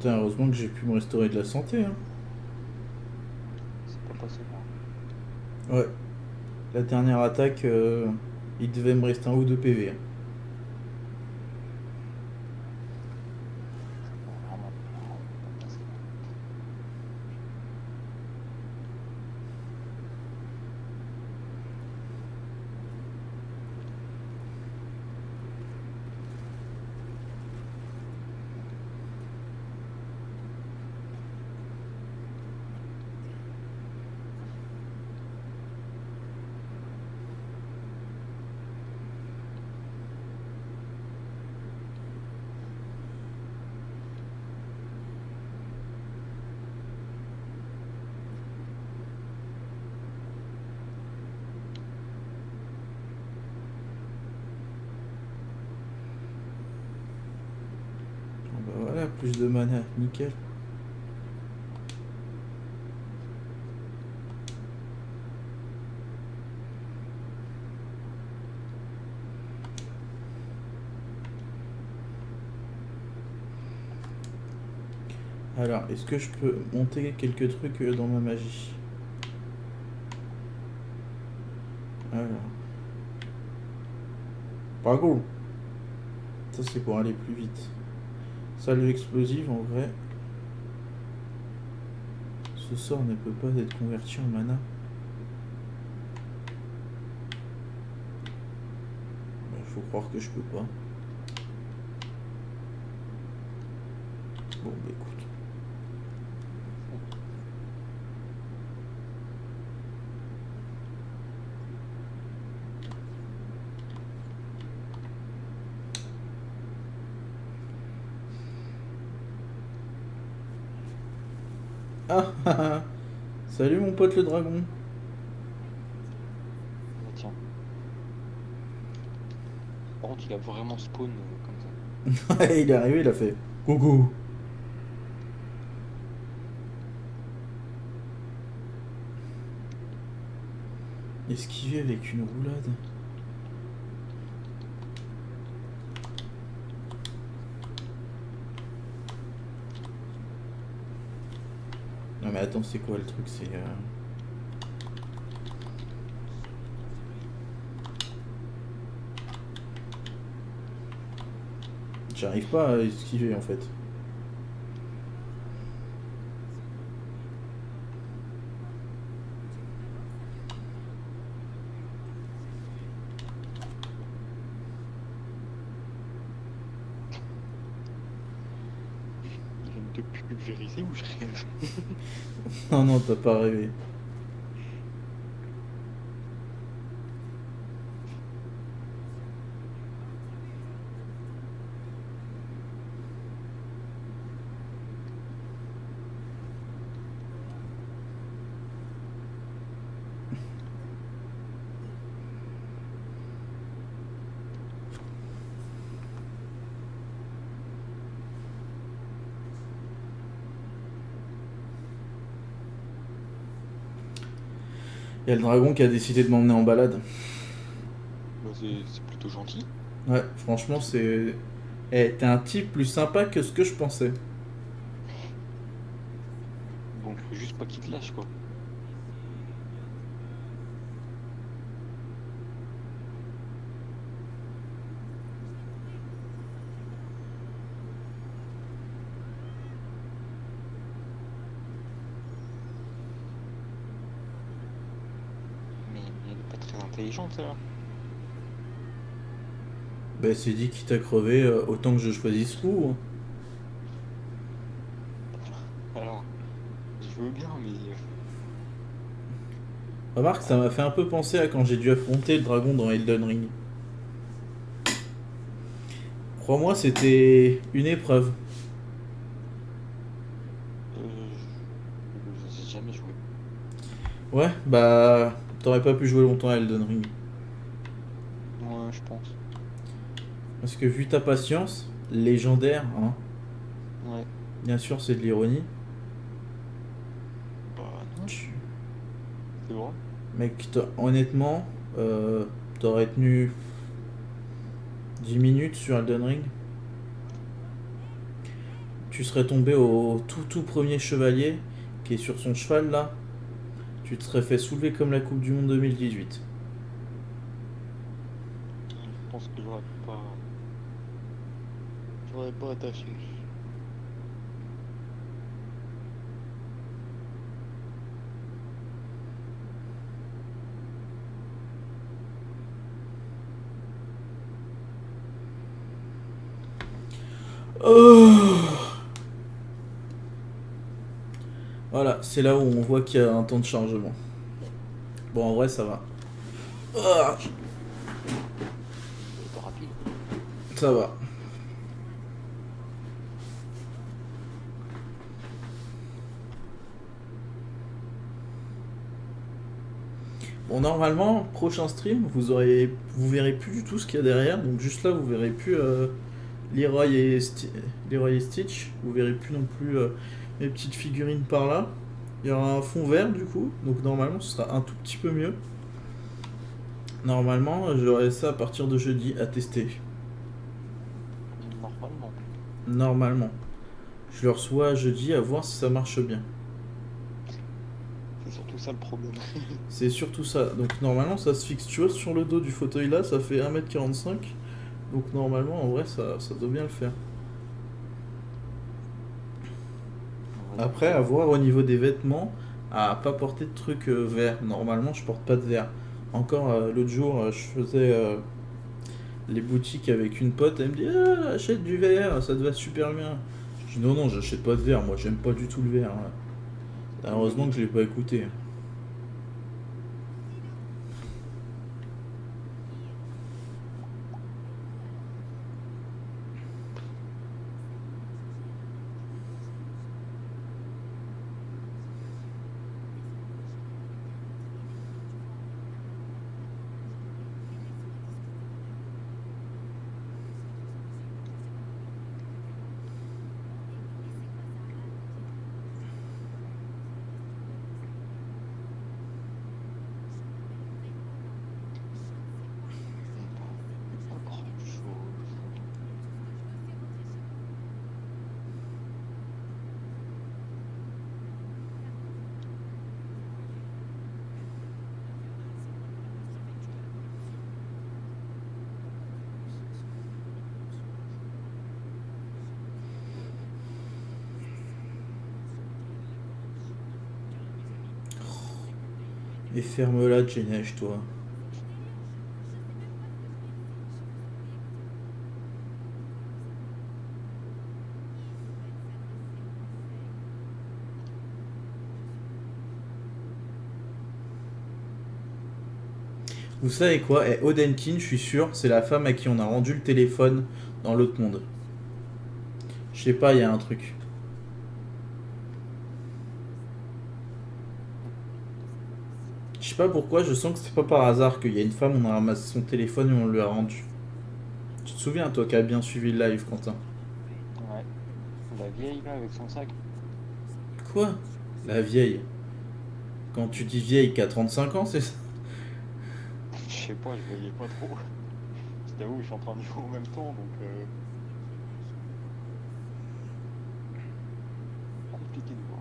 Putain, heureusement que j'ai pu me restaurer de la santé. Hein. C'est pas passé loin. Ouais. La dernière attaque, il devait me rester un ou deux PV. Hein. C'est pas vraiment pas passé loin. Bon, bah voilà, plus de mana, nickel. Alors, est-ce que je peux monter quelques trucs dans ma magie? Alors. Par contre, ça c'est pour aller plus vite. Salve explosive, en vrai. Ce sort ne peut pas être converti en mana. Il faut croire que je peux pas. Bon, bah écoute. Ah ah ah. Salut mon pote le dragon. Ah, tiens. Par contre, il a vraiment spawn comme ça. Ouais, il est arrivé, il a fait coucou. Esquiver avec une roulade. Non mais attends, c'est quoi le truc? C'est J'arrive pas à esquiver en fait. Ils viennent de pulvériser ou je rêve? Non, non, t'as pas rêvé. Y a le dragon qui a décidé de m'emmener en balade. Bah, c'est plutôt gentil. Ouais, franchement, c'est. Eh, t'es un type plus sympa que ce que je pensais. Bon, faut juste pas qu'il te lâche, quoi. Mais elle est pas très intelligente, celle-là. Bah, c'est dit quitte à crever, autant que je choisisse où. Hein. Alors, je veux bien, mais Remarque, ça m'a fait un peu penser à quand j'ai dû affronter le dragon dans Elden Ring. Crois-moi, c'était une épreuve. j'ai jamais joué. Ouais, bah, t'aurais pas pu jouer longtemps à Elden Ring. Ouais, je pense. Parce que vu ta patience, légendaire, hein, Ouais. bien sûr, c'est de l'ironie. Bah non, Tu- c'est vrai. Mec, honnêtement, t'aurais tenu 10 minutes sur Elden Ring. Tu serais tombé au tout premier chevalier qui est sur son cheval là. Tu te serais fait soulever comme la Coupe du Monde 2018. Je pense que j'aurais pas. J'aurais pas attaché. Oh, voilà, c'est là où on voit qu'il y a un temps de chargement. Bon, en vrai, ça va. Ah, C'est pas rapide. ça va. Bon, normalement, prochain stream, vous verrez plus du tout ce qu'il y a derrière. Donc juste là, vous verrez plus Leroy Leroy et Stitch. Vous verrez plus non plus mes petites figurines par là. Il y aura un fond vert du coup. Donc normalement, ce sera un tout petit peu mieux. Normalement, j'aurai ça à partir de jeudi à tester. Normalement. Normalement. Je le reçois jeudi à voir si ça marche bien. C'est surtout ça le problème. C'est surtout ça. Donc normalement, ça se fixe, tu vois, sur le dos du fauteuil là, ça fait 1m45. Donc normalement, en vrai, ça doit bien le faire. Ouais, Après, à voir au niveau des vêtements, à pas porter de trucs verts. Normalement, je porte pas de vert. Encore l'autre jour, je faisais les boutiques avec une pote. Elle me dit ah, achète du vert, ça te va super bien. Je dis non, non, j'achète pas de vert. Moi, j'aime pas du tout le vert. Hein. Heureusement que je l'ai pas écouté. Et ferme-la, Geneige, toi. Vous savez quoi? Odenkin, je suis sûr, c'est la femme à qui on a rendu le téléphone dans l'autre monde. Je sais pas, il y a un truc. Je sais pas pourquoi, je sens que c'est pas par hasard qu'il y a une femme, on a ramassé son téléphone et on lui a rendu. Tu te souviens, toi, qui as bien suivi le live, Quentin? Ouais. La vieille là avec son sac. Quoi? La vieille. Quand tu dis vieille, qui a 35 ans, c'est ça? Je sais pas, je voyais pas trop. Je t'avoue, je suis en train de jouer en même temps, donc compliqué de voir.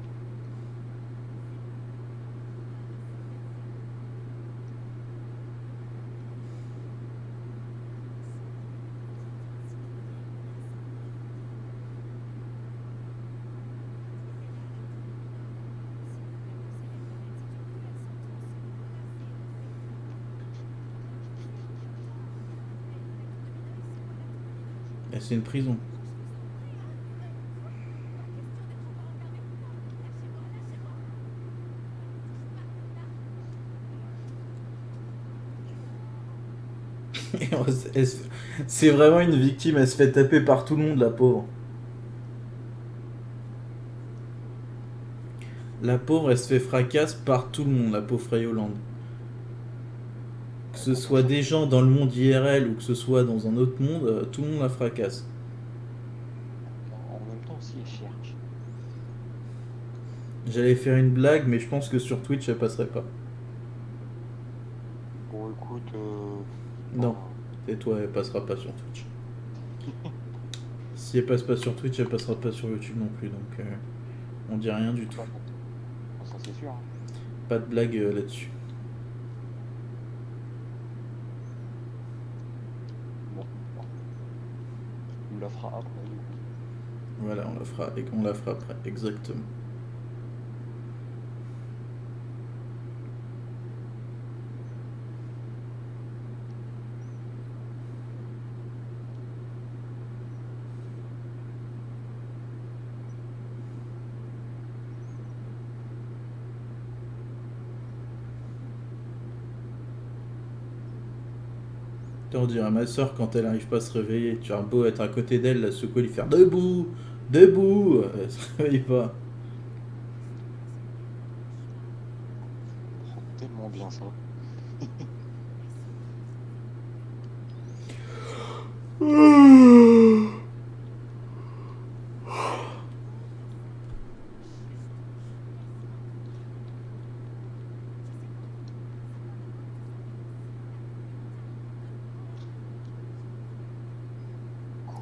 Eh, c'est une prison. C'est vraiment une victime, elle se fait taper par tout le monde, la pauvre. La pauvre, elle se fait fracasse par tout le monde, la pauvre Freya Hollande. Que ce soit des gens dans le monde IRL ou que ce soit dans un autre monde, tout le monde la fracasse. En même temps aussi, elle cherche. J'allais faire une blague, mais je pense que sur Twitch, elle passerait pas. Bon, écoute, Non, pas- et toi, elle passera pas sur Twitch. Si elle passe pas sur Twitch, elle passera pas sur YouTube non plus, donc on dit rien du tout. pas- ça c'est sûr. Hein. Pas de blague là-dessus. Bon, on la fera après du coup. Voilà, on la fera après, exactement. On dirait à ma soeur quand elle arrive pas à se réveiller. Tu as beau être à côté d'elle, la secouer, lui faire debout, debout, elle se réveille pas. Oh, tellement bien ça.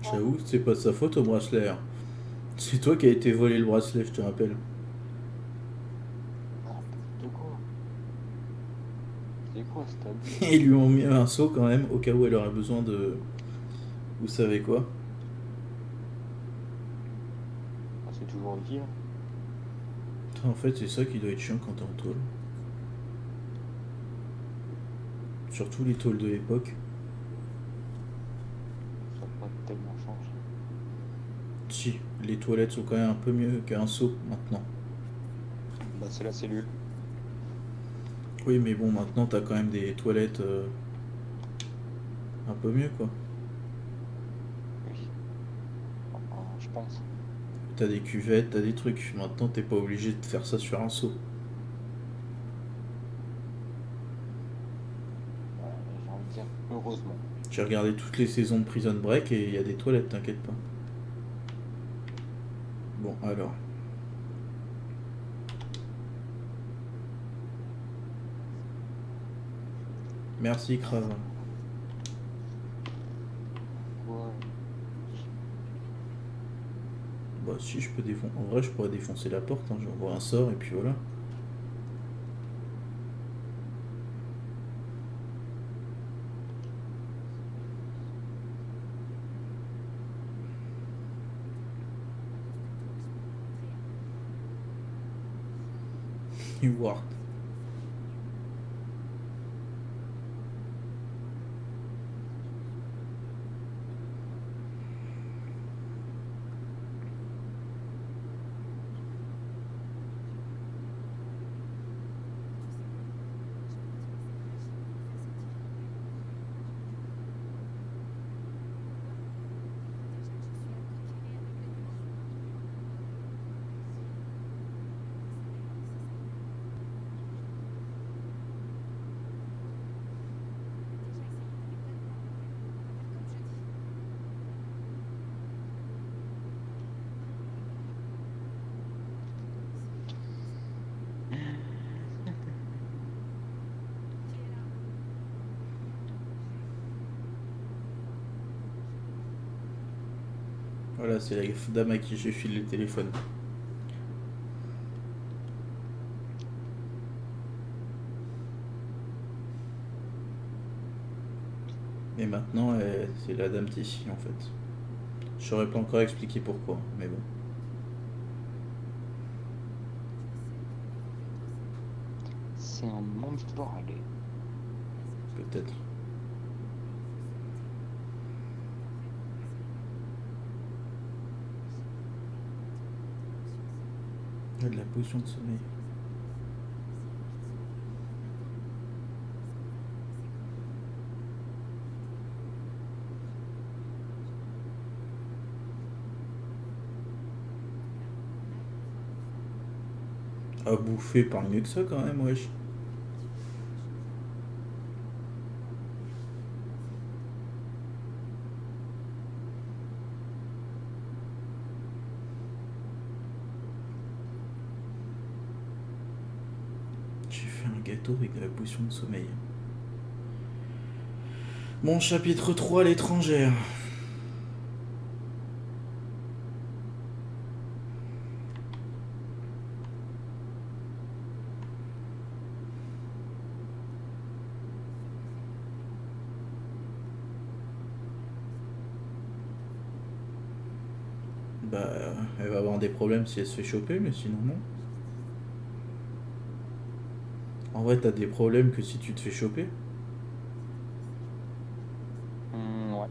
J'avoue, c'est pas de sa faute au bracelet. Hein. C'est toi qui as été volé le bracelet, je te rappelle. N'importe quoi. C'est quoi cet abus? Et ils lui ont mis un seau quand même, au cas où elle aurait besoin de. Vous savez quoi? Ah, c'est toujours utile. En fait, c'est ça qui doit être chiant quand t'es en tôle. Surtout les tôles de l'époque. Ça n'a pas tellement changé. Si, les toilettes sont quand même un peu mieux qu'un seau maintenant. Bah, c'est la cellule. Oui, mais bon, maintenant t'as quand même des toilettes un peu mieux quoi. Oui. Enfin, je pense. T'as des cuvettes, t'as des trucs. Maintenant t'es pas obligé de faire ça sur un seau. J'ai envie de dire heureusement. J'ai regardé toutes les saisons de Prison Break et il y a des toilettes, t'inquiète pas. Bon, alors. Merci, Crave. Ouais. Bah, si, je peux défoncer. En vrai, je pourrais défoncer la porte. Hein. J'envoie un sort et puis voilà. You work. Voilà, c'est la dame à qui j'ai filé le téléphone. Et maintenant, c'est la dame Tessie en fait. Je saurais pas encore expliquer pourquoi, mais bon. C'est un monstre allez. Peut-être. Il y a de la potion de sommeil. À bouffer par mieux que ça quand même, wesh. J'ai fait un gâteau avec de la potion de sommeil. Bon, chapitre 3, l'étrangère. Bah, elle va avoir des problèmes si elle se fait choper, mais sinon non. En vrai, t'as des problèmes que si tu te fais choper. Ouais.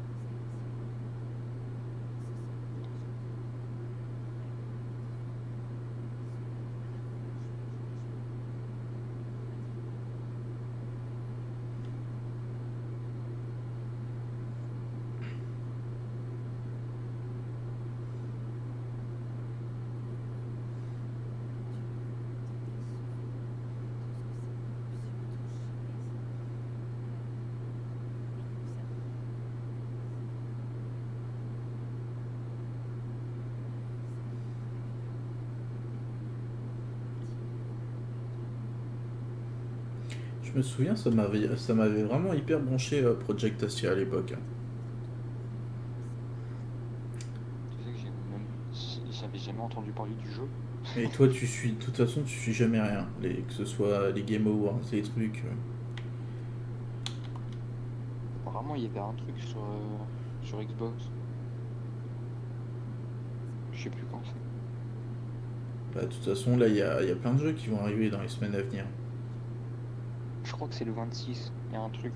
Je me souviens, ça m'avait vraiment hyper branché Project Asia à l'époque. Tu sais que j'avais jamais entendu parler du jeu. Et toi, de toute façon, tu suis jamais rien. Que ce soit les Game Awards, les trucs. Apparemment, il y avait un truc sur Xbox. Je sais plus quand c'est. Bah, de toute façon, là, il y a plein de jeux qui vont arriver dans les semaines à venir. Je crois que c'est le 26. Il y a un truc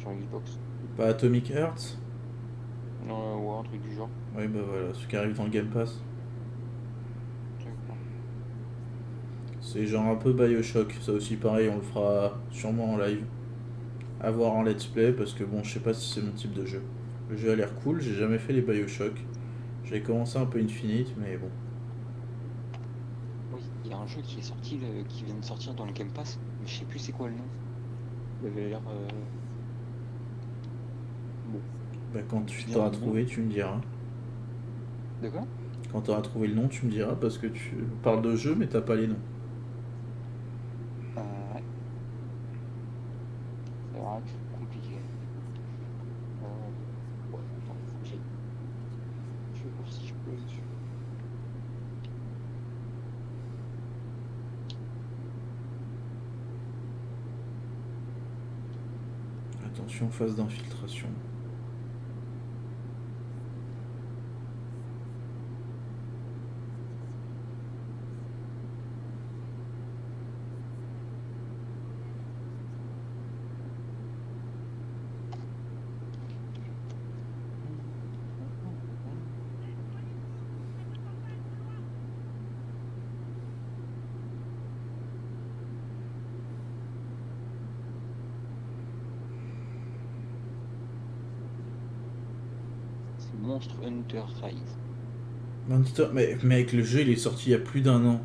sur Xbox. Pas Atomic Hearts? Ouais, un truc du genre. Oui, bah voilà, ce qui arrive dans le Game Pass. Truc, ouais. C'est genre un peu Bioshock. Ça aussi, pareil, on le fera sûrement en live. À voir en let's play, parce que bon, je sais pas si c'est mon type de jeu. Le jeu a l'air cool, j'ai jamais fait les Bioshock. J'avais commencé un peu Infinite, mais bon. Oui, il y a un jeu qui est sorti, qui vient de sortir dans le Game Pass, mais je sais plus c'est quoi le nom. Il avait l'air. Bon. Bah, quand tu Finir t'auras le nom. trouvé, tu me diras. De quoi? Quand t'auras trouvé le nom, tu me diras, parce que tu parles de jeu, mais t'as pas les noms. Ouais. C'est vrai que c'est compliqué. Ouais, attends, faut que j'aille. Je vais voir si je peux dessus. Attention, phase d'infiltration. C'est Monster Hunter Rise. Mais mec, le jeu il est sorti il y a plus d'un an.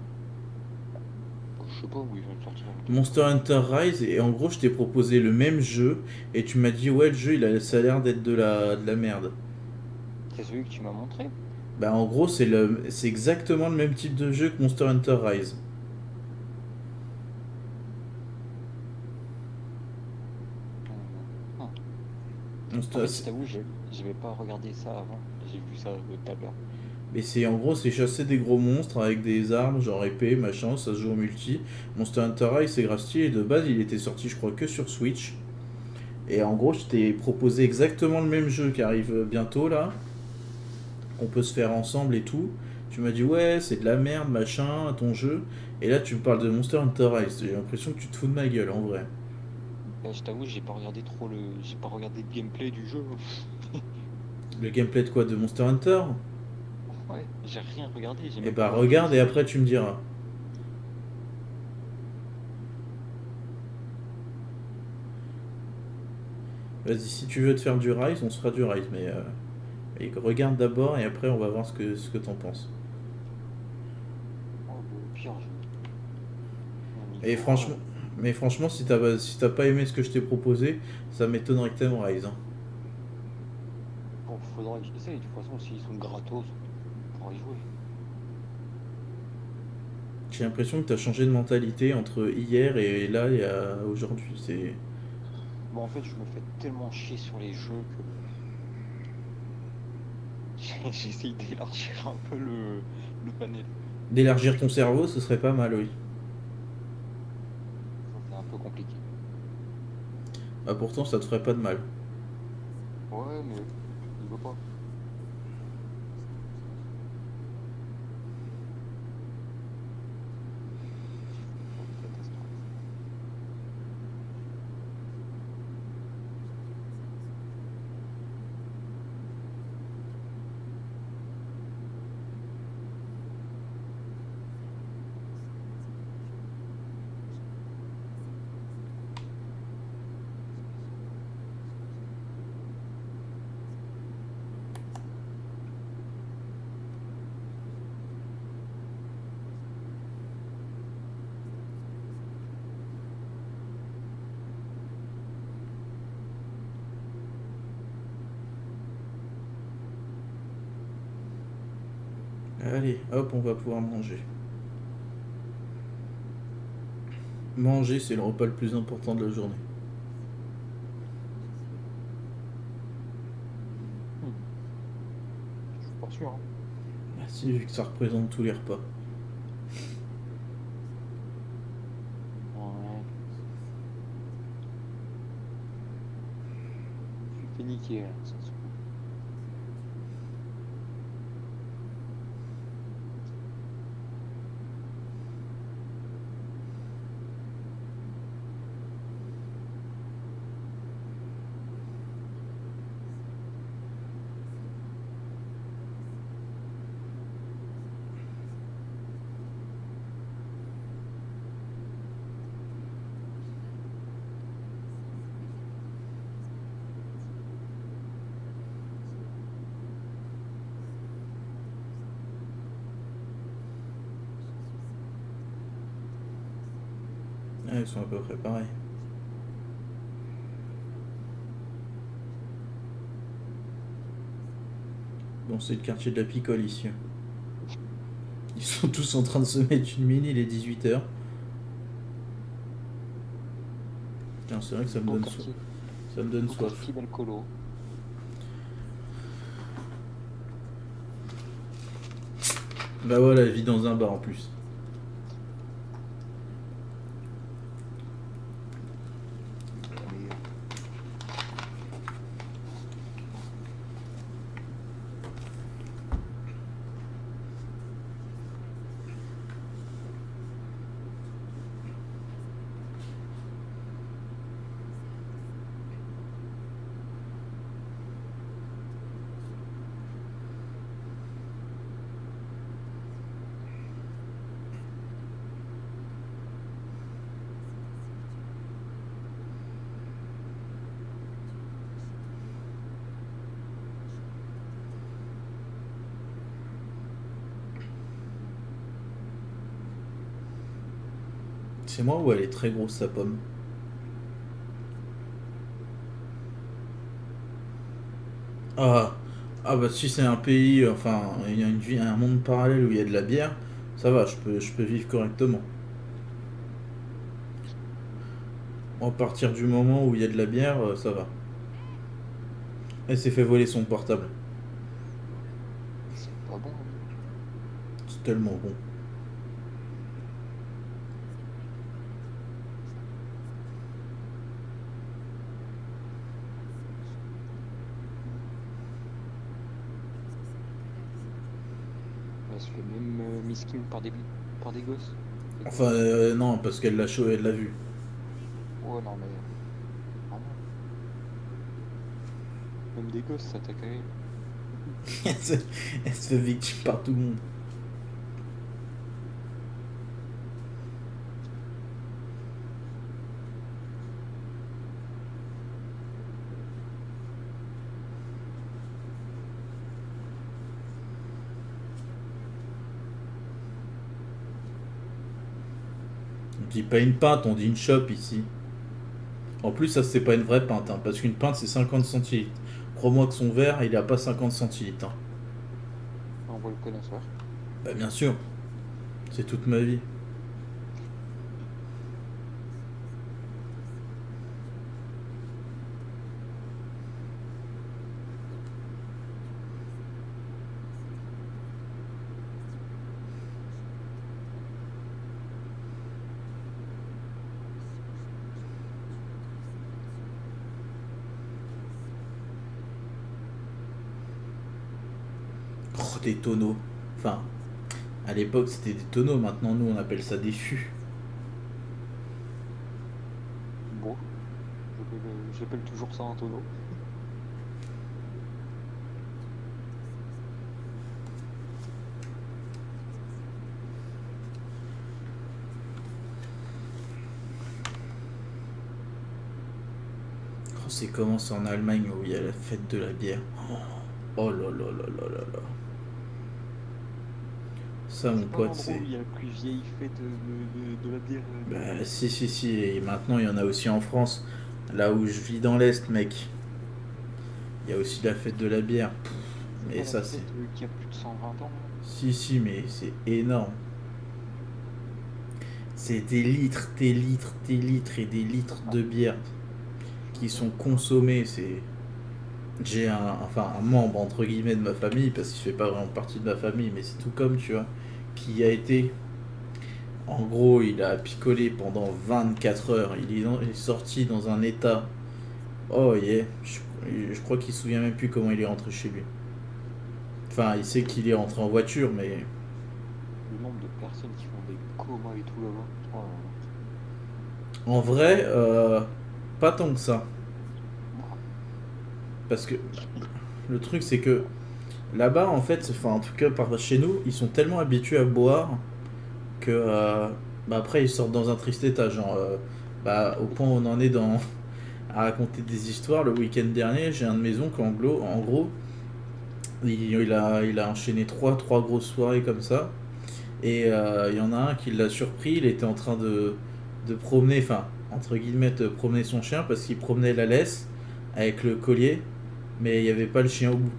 Bon, je sais pas où ils vont le sortir. Monster Hunter Rise, et en gros, je t'ai proposé le même jeu, et tu m'as dit, ouais, le jeu ça a l'air d'être de la merde. C'est celui que tu m'as montré. Bah, en gros, c'est exactement le même type de jeu que Monster Hunter Rise. Ah. En fait, je c'est- t'avoue, j'avais pas regardé ça avant. J'ai vu ça tout à l'heure. Mais c'est en gros, c'est chasser des gros monstres avec des armes, genre épée, machin, ça se joue en multi. Monster Hunter Rise, c'est grave stylé. De base, il était sorti, je crois, que sur Switch. Et en gros, je t'ai proposé exactement le même jeu qui arrive bientôt là, qu'on peut se faire ensemble et tout. Tu m'as dit, ouais, c'est de la merde, machin, ton jeu. Et là, tu me parles de Monster Hunter Rise. J'ai l'impression que tu te fous de ma gueule, en vrai. Bah, je t'avoue, j'ai pas regardé le gameplay du jeu. Le gameplay de quoi? De Monster Hunter? Ouais, j'ai rien regardé, j'ai Eh même bah, pas vu regarde les et après, images. tu me diras. Vas-y, si tu veux te faire du Rise, on se fera du Rise. Mais et regarde d'abord et après, on va voir ce que t'en penses. Oh, bah, au pire, on y Et jouera. franchement, mais franchement, si t'as pas aimé ce que je t'ai proposé, ça m'étonnerait que t'aimes Rise, hein. Bon, faudra que j'essaye. De toute façon, s'ils sont gratos, on pourra y jouer. J'ai l'impression que t'as changé de mentalité entre hier et là et aujourd'hui. Bon, en fait, je me fais tellement chier sur les jeux que j'essaye d'élargir un peu le panel. D'élargir ton cerveau, ce serait pas mal, oui. Ça, c'est un peu compliqué. Bah pourtant, ça te ferait pas de mal. Ouais, mais il veut pas. Oh, catastrophe. Allez, hop, on va pouvoir manger. Manger, c'est le repas le plus important de la journée. Hmm, je suis pas sûr, hein. Bah si, vu que ça représente tous les repas. Ouais, je suis fait niquer, là, ça se trouve. Ah, ils sont à peu près pareils. Bon, c'est le quartier de la picole ici. Ils sont tous en train de se mettre une mine, il est 18h. Tiens, c'est vrai que Beau quartier, ça me donne beau soif. quartier d'alcoolo. Bah voilà, elle vit dans un bar en plus. La meilleure. C'est moi ou elle est très grosse sa pomme? Ah, ah bah si c'est un pays, enfin, il y a un monde parallèle où il y a de la bière, ça va, je peux vivre correctement. À partir du moment où il y a de la bière, ça va. Elle s'est fait voler son portable. C'est pas bon. C'est tellement bon. Elle se fait même miskin par des gosses. Enfin, non, parce qu'elle elle l'a vu. Ouais, non, mais. Vraiment. Même des gosses s'attaquent à elle. Elle se fait victime par tout le monde. On dit pas une pinte, on dit une chope ici. En plus, ça c'est pas une vraie pinte, hein, parce qu'une pinte c'est 50 centilitres. Crois-moi que son verre, il a pas 50 centilitres. Hein. On voit le connaisseur. Bah bien sûr, c'est toute ma vie. Oh, des tonneaux. Enfin, à l'époque c'était des tonneaux, maintenant nous on appelle ça des fûts. Bon. J'appelle toujours ça un tonneau. Oh, c'est comment c'est en Allemagne où il y a la fête de la bière. Oh là là là là là là. Ça mon C'est pas pote l'endroit c'est... où il y a la plus vieille fête de la bière. Bah si si si, et maintenant il y en a aussi en France. Là où je vis dans l'Est mec. Il y a aussi la fête de la bière. C'est Et pas ça la c'est... fête qui a plus de 120 ans. Si si mais c'est énorme. C'est des litres, des litres, des litres et des litres de bière qui sont consommés. C'est... J'ai un membre entre guillemets de ma famille, parce qu'il fait pas vraiment partie de ma famille, mais c'est tout comme tu vois, qui a été... En gros, il a picolé pendant 24 heures. Il est sorti dans un état. Oh yeah. Je crois qu'il se souvient même plus comment il est rentré chez lui. Enfin, il sait qu'il est rentré en voiture, mais... Le nombre de personnes qui font des comas et tout là-bas. Oh, En vrai, pas tant que ça. Parce que le truc, c'est que là-bas, en fait, enfin, en tout cas, par chez nous, ils sont tellement habitués à boire que bah, après, ils sortent dans un triste état. Genre, bah, au point où on en est dans à raconter des histoires. Le week-end dernier, j'ai un de mes oncles, en gros, il a enchaîné trois grosses soirées comme ça. Et il y en a un qui l'a surpris, il était en train de promener, enfin, entre guillemets, de promener son chien parce qu'il promenait la laisse avec le collier, mais il n'y avait pas le chien au bout.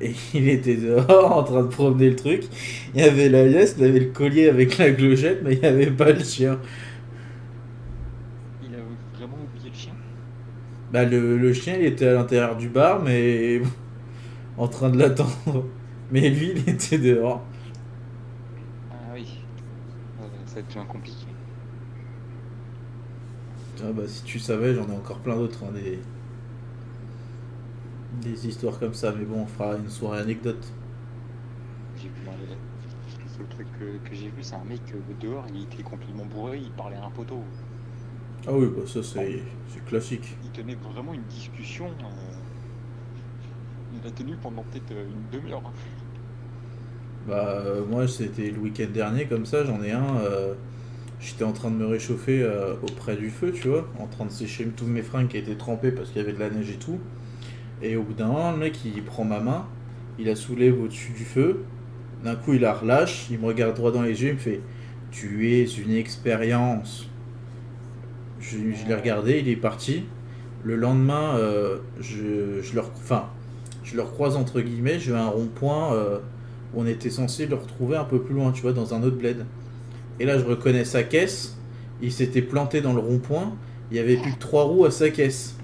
Et il était dehors en train de promener le truc. Il y avait la laisse, il avait le collier avec la clochette, mais il n'y avait pas le chien. il a vraiment oublié le chien. Bah, le chien, il était à l'intérieur du bar, mais en train de l'attendre. Mais lui, il était dehors. Ah oui. Ça devient compliqué. Ah bah, si tu savais, j'en ai encore plein d'autres, hein, des histoires comme ça, mais bon, on fera une soirée anecdote. J'ai vu dans les... Le seul truc que j'ai vu, c'est un mec dehors, il était complètement bourré, il parlait à un poteau. Ah oui, bah ça c'est classique. Il tenait vraiment une discussion. Il a tenu pendant peut-être une demi-heure. Hein. Bah moi c'était le week-end dernier comme ça, j'en ai un, j'étais en train de me réchauffer auprès du feu, tu vois, en train de sécher tous mes fringues qui étaient trempées parce qu'il y avait de la neige et tout. Et au bout d'un moment, le mec il prend ma main, il la soulève au-dessus du feu, d'un coup il la relâche, il me regarde droit dans les yeux, il me fait tu es une expérience. Je l'ai regardé, il est parti. Le lendemain, je le recroise entre guillemets, je vais à un rond-point où on était censé le retrouver un peu plus loin, tu vois, dans un autre bled. Et là, je reconnais sa caisse. Il s'était planté dans le rond-point. Il y avait plus que 3 roues à sa caisse.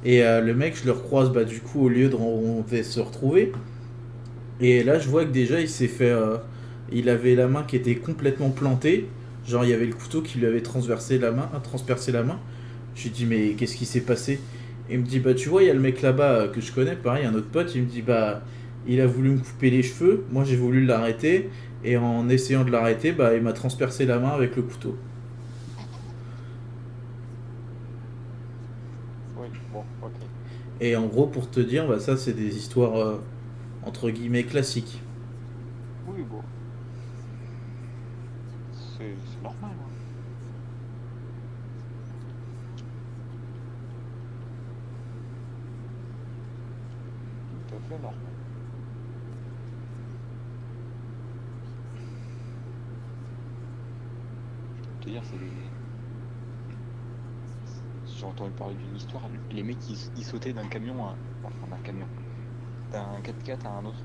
Et le mec, je le recroise bah, du coup au lieu de on devait se retrouver. Et là, je vois que déjà, il s'est fait. Il avait la main qui était complètement plantée. Genre, il y avait le couteau qui lui avait transversé la main, transpercé la main. Je lui dis, mais qu'est-ce qui s'est passé? Et il me dit, bah, tu vois, il y a le mec là-bas que je connais, pareil, un autre pote. Il me dit, bah, il a voulu me couper les cheveux. Moi, j'ai voulu l'arrêter. Et en essayant de l'arrêter, bah, il m'a transpercé la main avec le couteau. Oui, bon, ok. Et en gros, pour te dire, bah, ça, c'est des histoires entre guillemets classiques. Oui, bon, c'est normal, hein. Tout à fait normal. Je peux te dire, c'est des... J'ai entendu parler d'une histoire, les mecs ils sautaient d'un camion à... Enfin d'un camion. D'un 4x4 à un autre.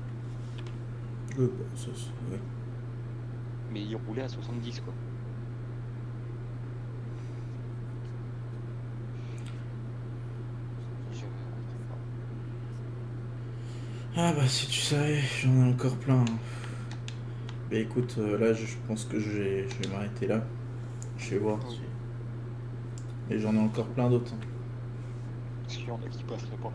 Bah, ouais. Mais ils roulaient à 70 quoi. Je... Ah bah si tu savais, j'en ai encore plein. Bah écoute, là je pense que je vais m'arrêter là. Je vais voir Oui. si... Et j'en ai encore plein d'autres, hein. Parce qu'il y en a qui passeraient pas.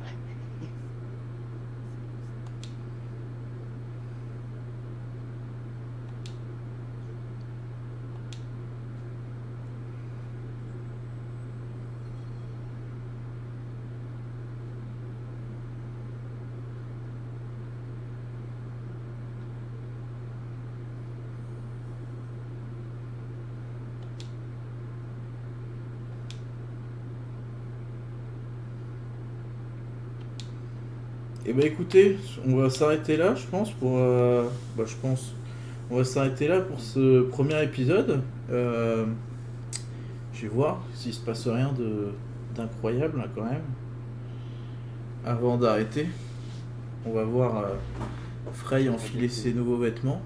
Et bah écoutez, on va s'arrêter là, je pense, pour... Bah je pense. On va s'arrêter là pour ce premier épisode. Je vais voir s'il se passe rien d'incroyable là, quand même. Avant d'arrêter, on va voir Frey enfiler ses nouveaux vêtements.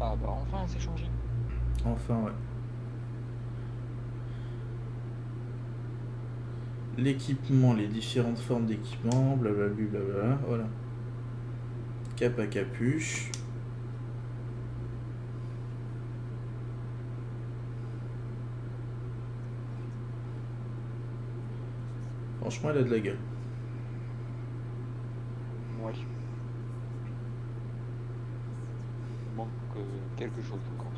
Ah bah enfin c'est changé. Enfin, ouais. L'équipement, les différentes formes d'équipement, blablabla, blablabla, voilà. Cap à capuche. Franchement, elle a de la gueule. Ouais. Il manque quelque chose encore.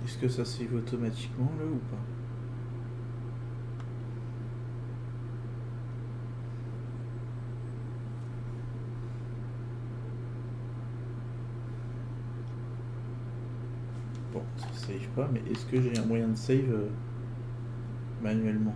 Est-ce que ça save automatiquement là ou pas? Bon, ça save pas, mais est-ce que j'ai un moyen de save manuellement?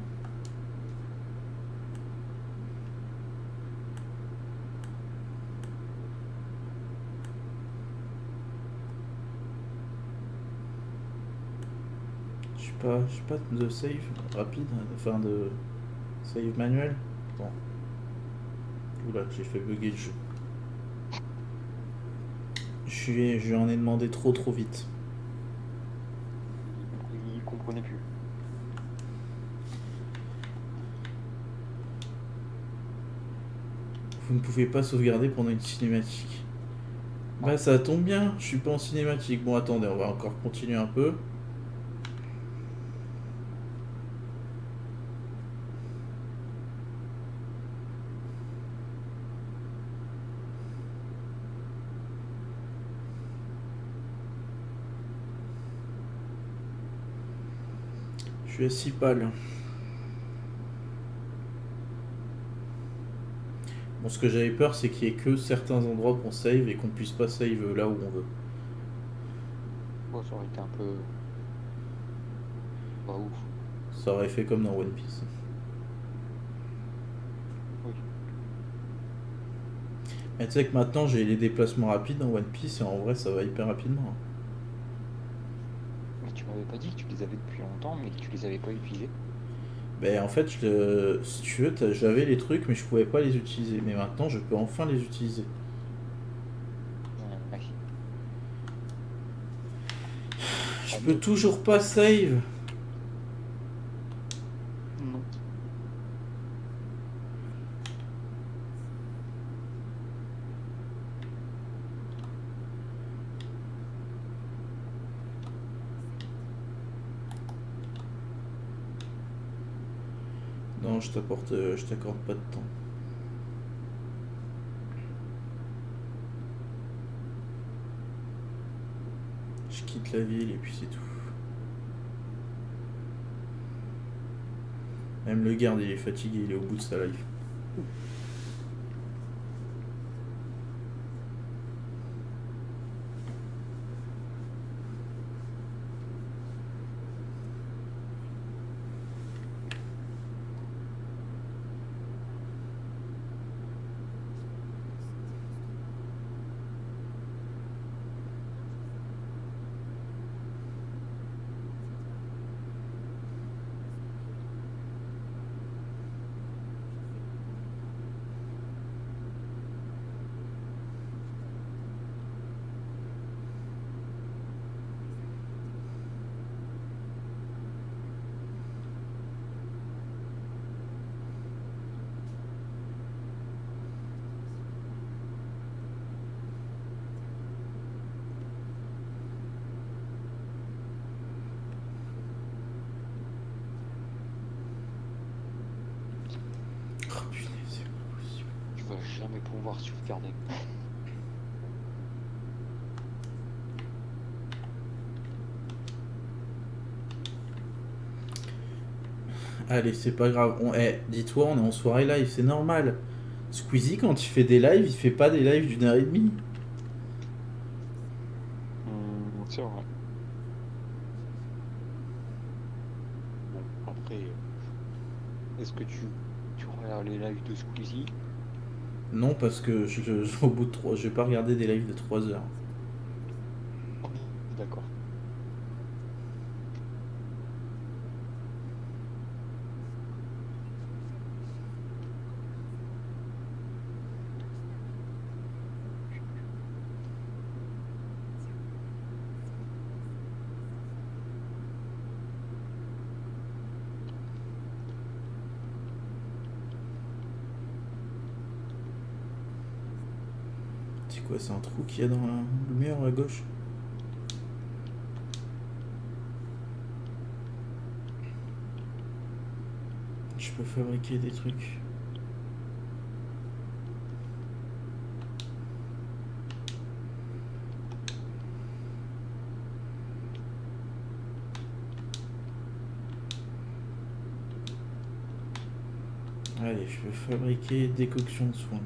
Je sais pas de save rapide, enfin de save manuel. Attends. Oula, j'ai fait bugger le jeu. Je lui en ai demandé trop vite. Il comprenait plus. Vous ne pouvez pas sauvegarder pendant une cinématique. Bah ça tombe bien, je suis pas en cinématique. Bon attendez, on va encore continuer un peu. Je suis à 6 pales. Bon, ce que j'avais peur, c'est qu'il y ait que certains endroits qu'on save et qu'on puisse pas save là où on veut. Bon, ça aurait été un peu... Pas ouf. Ça aurait fait comme dans One Piece. Oui. Mais tu sais que maintenant j'ai les déplacements rapides dans One Piece et en vrai ça va hyper rapidement. Mais tu m'avais pas dit que tu les avais depuis longtemps, mais que tu les avais pas utilisés. Ben en fait, si tu veux, j'avais les trucs, mais je pouvais pas les utiliser. Mais maintenant, je peux enfin les utiliser. Ouais. Je Tant peux mieux. toujours pas save. Non. Non, je t'accorde pas de temps. Je quitte la ville et puis c'est tout. Même le garde, il est fatigué, il est au bout de sa life. Oh putain, c'est pas possible. Tu vas jamais pouvoir sauvegarder. Allez, c'est pas grave. Dis-toi, on est en soirée live, c'est normal. Squeezie, quand il fait des lives, il fait pas des lives d'1 heure et demie. C'est vrai. Bon, après, est-ce que tu regardes les lives de Squeezie? Non, parce que au bout de 3, je vais pas regarder des lives de 3 heures. On est d'accord. C'est quoi, c'est un trou qu'il y a dans le mur à gauche? Je peux fabriquer des trucs. Allez, je peux fabriquer décoction de soins.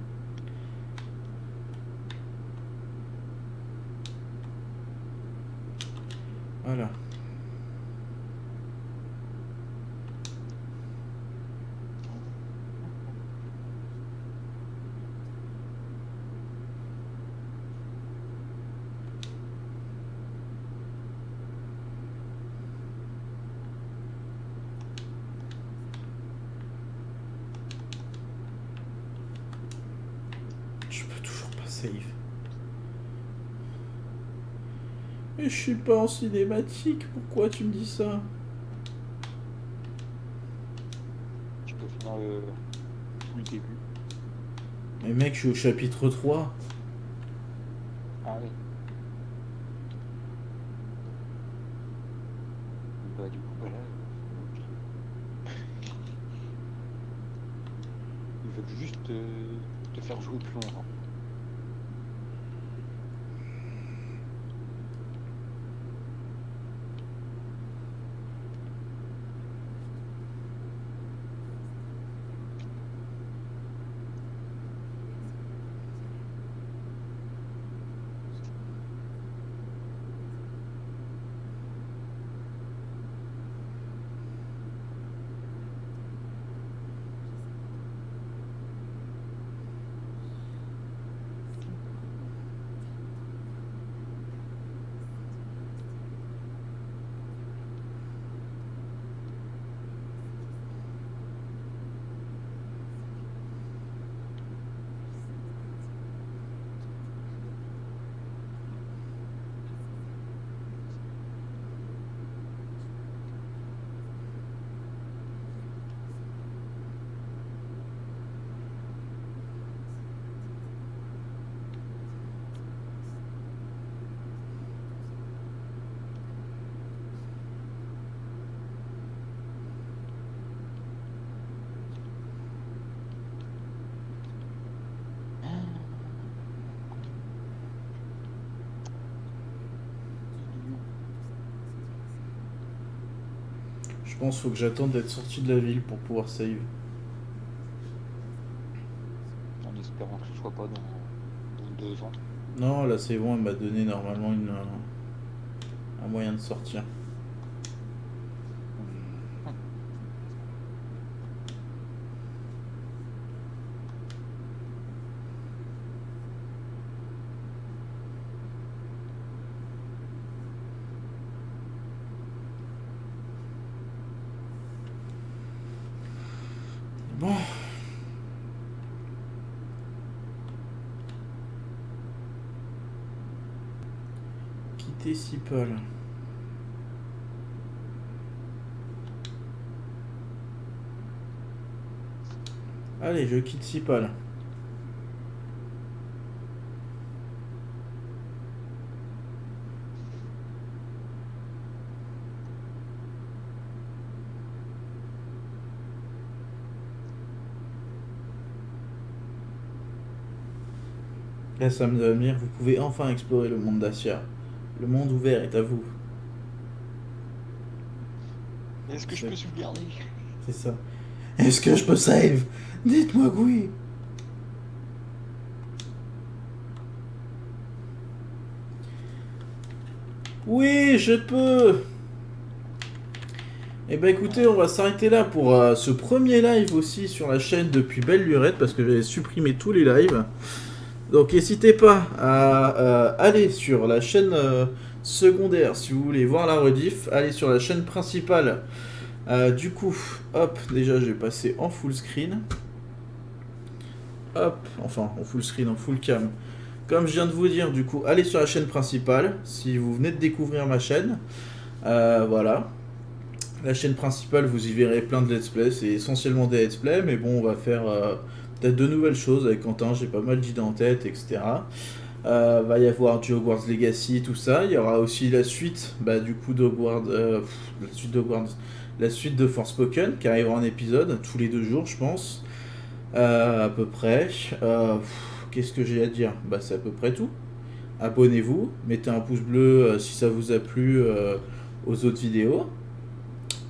Voilà. Je peux toujours pas save. Mais je suis pas en cinématique, pourquoi tu me dis ça? Tu peux faire tout le début. Mais mec, je suis au chapitre 3. Ah oui. Bah du coup, voilà. Ils veulent juste te faire jouer plus longtemps. pense faut que j'attende d'être sorti de la ville pour pouvoir save. En espérant que ce soit pas dans 2 ans. Non, là c'est bon, elle m'a donné normalement un moyen de sortir. Bon. Quitter Sipol. Allez, je quitte Sipol. Là, Sam de Amir, vous pouvez enfin explorer le monde d'Asia. Le monde ouvert est à vous. Est-ce que je peux sauvegarder? C'est ça. Est-ce que je peux save? Dites-moi que oui. Oui, je peux. Eh ben écoutez, on va s'arrêter là pour ce premier live aussi sur la chaîne depuis Belle Lurette parce que j'avais supprimé tous les lives. Donc n'hésitez pas à aller sur la chaîne secondaire si vous voulez voir la rediff. Allez sur la chaîne principale. Du coup, hop, déjà je vais passer en full screen. Hop, enfin en full screen, en full cam. Comme je viens de vous dire, du coup, allez sur la chaîne principale si vous venez de découvrir ma chaîne. Voilà. La chaîne principale, vous y verrez plein de let's play. C'est essentiellement des let's play, mais bon, on va faire peut-être de nouvelles choses avec Quentin. J'ai pas mal d'idées en tête, etc. Va y avoir du Hogwarts Legacy, tout ça. Il y aura aussi la suite, du coup, d'Hogwarts, la suite d'Hogwarts, la suite de Forspoken qui arrivera en épisode tous les 2 jours, je pense, à peu près. Qu'est-ce que j'ai à dire? C'est à peu près tout. Abonnez-vous, mettez un pouce bleu si ça vous a plu aux autres vidéos.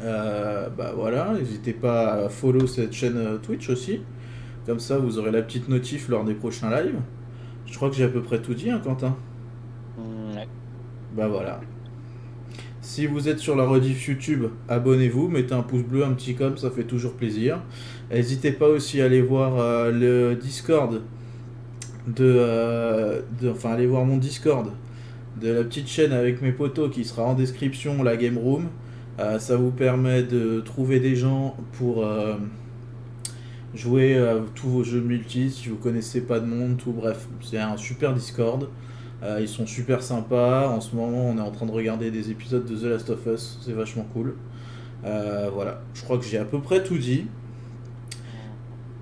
Voilà, n'hésitez pas à follow cette chaîne Twitch aussi. Comme ça, vous aurez la petite notif lors des prochains lives. Je crois que j'ai à peu près tout dit, hein, Quentin. Ouais. Voilà. Si vous êtes sur la rediff YouTube, abonnez-vous, mettez un pouce bleu, un petit com, ça fait toujours plaisir. N'hésitez pas aussi à aller voir le Discord enfin, allez voir mon Discord de la petite chaîne avec mes potos qui sera en description, la Game Room. Ça vous permet de trouver des gens pour jouer tous vos jeux multi si vous connaissez pas de monde, tout bref. C'est un super Discord. Ils sont super sympas. En ce moment, on est en train de regarder des épisodes de The Last of Us. C'est vachement cool. Voilà, je crois que j'ai à peu près tout dit.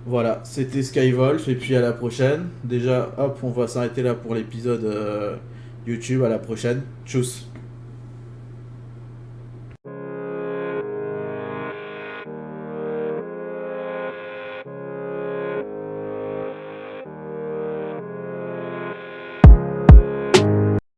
Voilà, c'était Skyvolf et puis à la prochaine. Déjà, hop, on va s'arrêter là pour l'épisode YouTube. À la prochaine. Tchuss.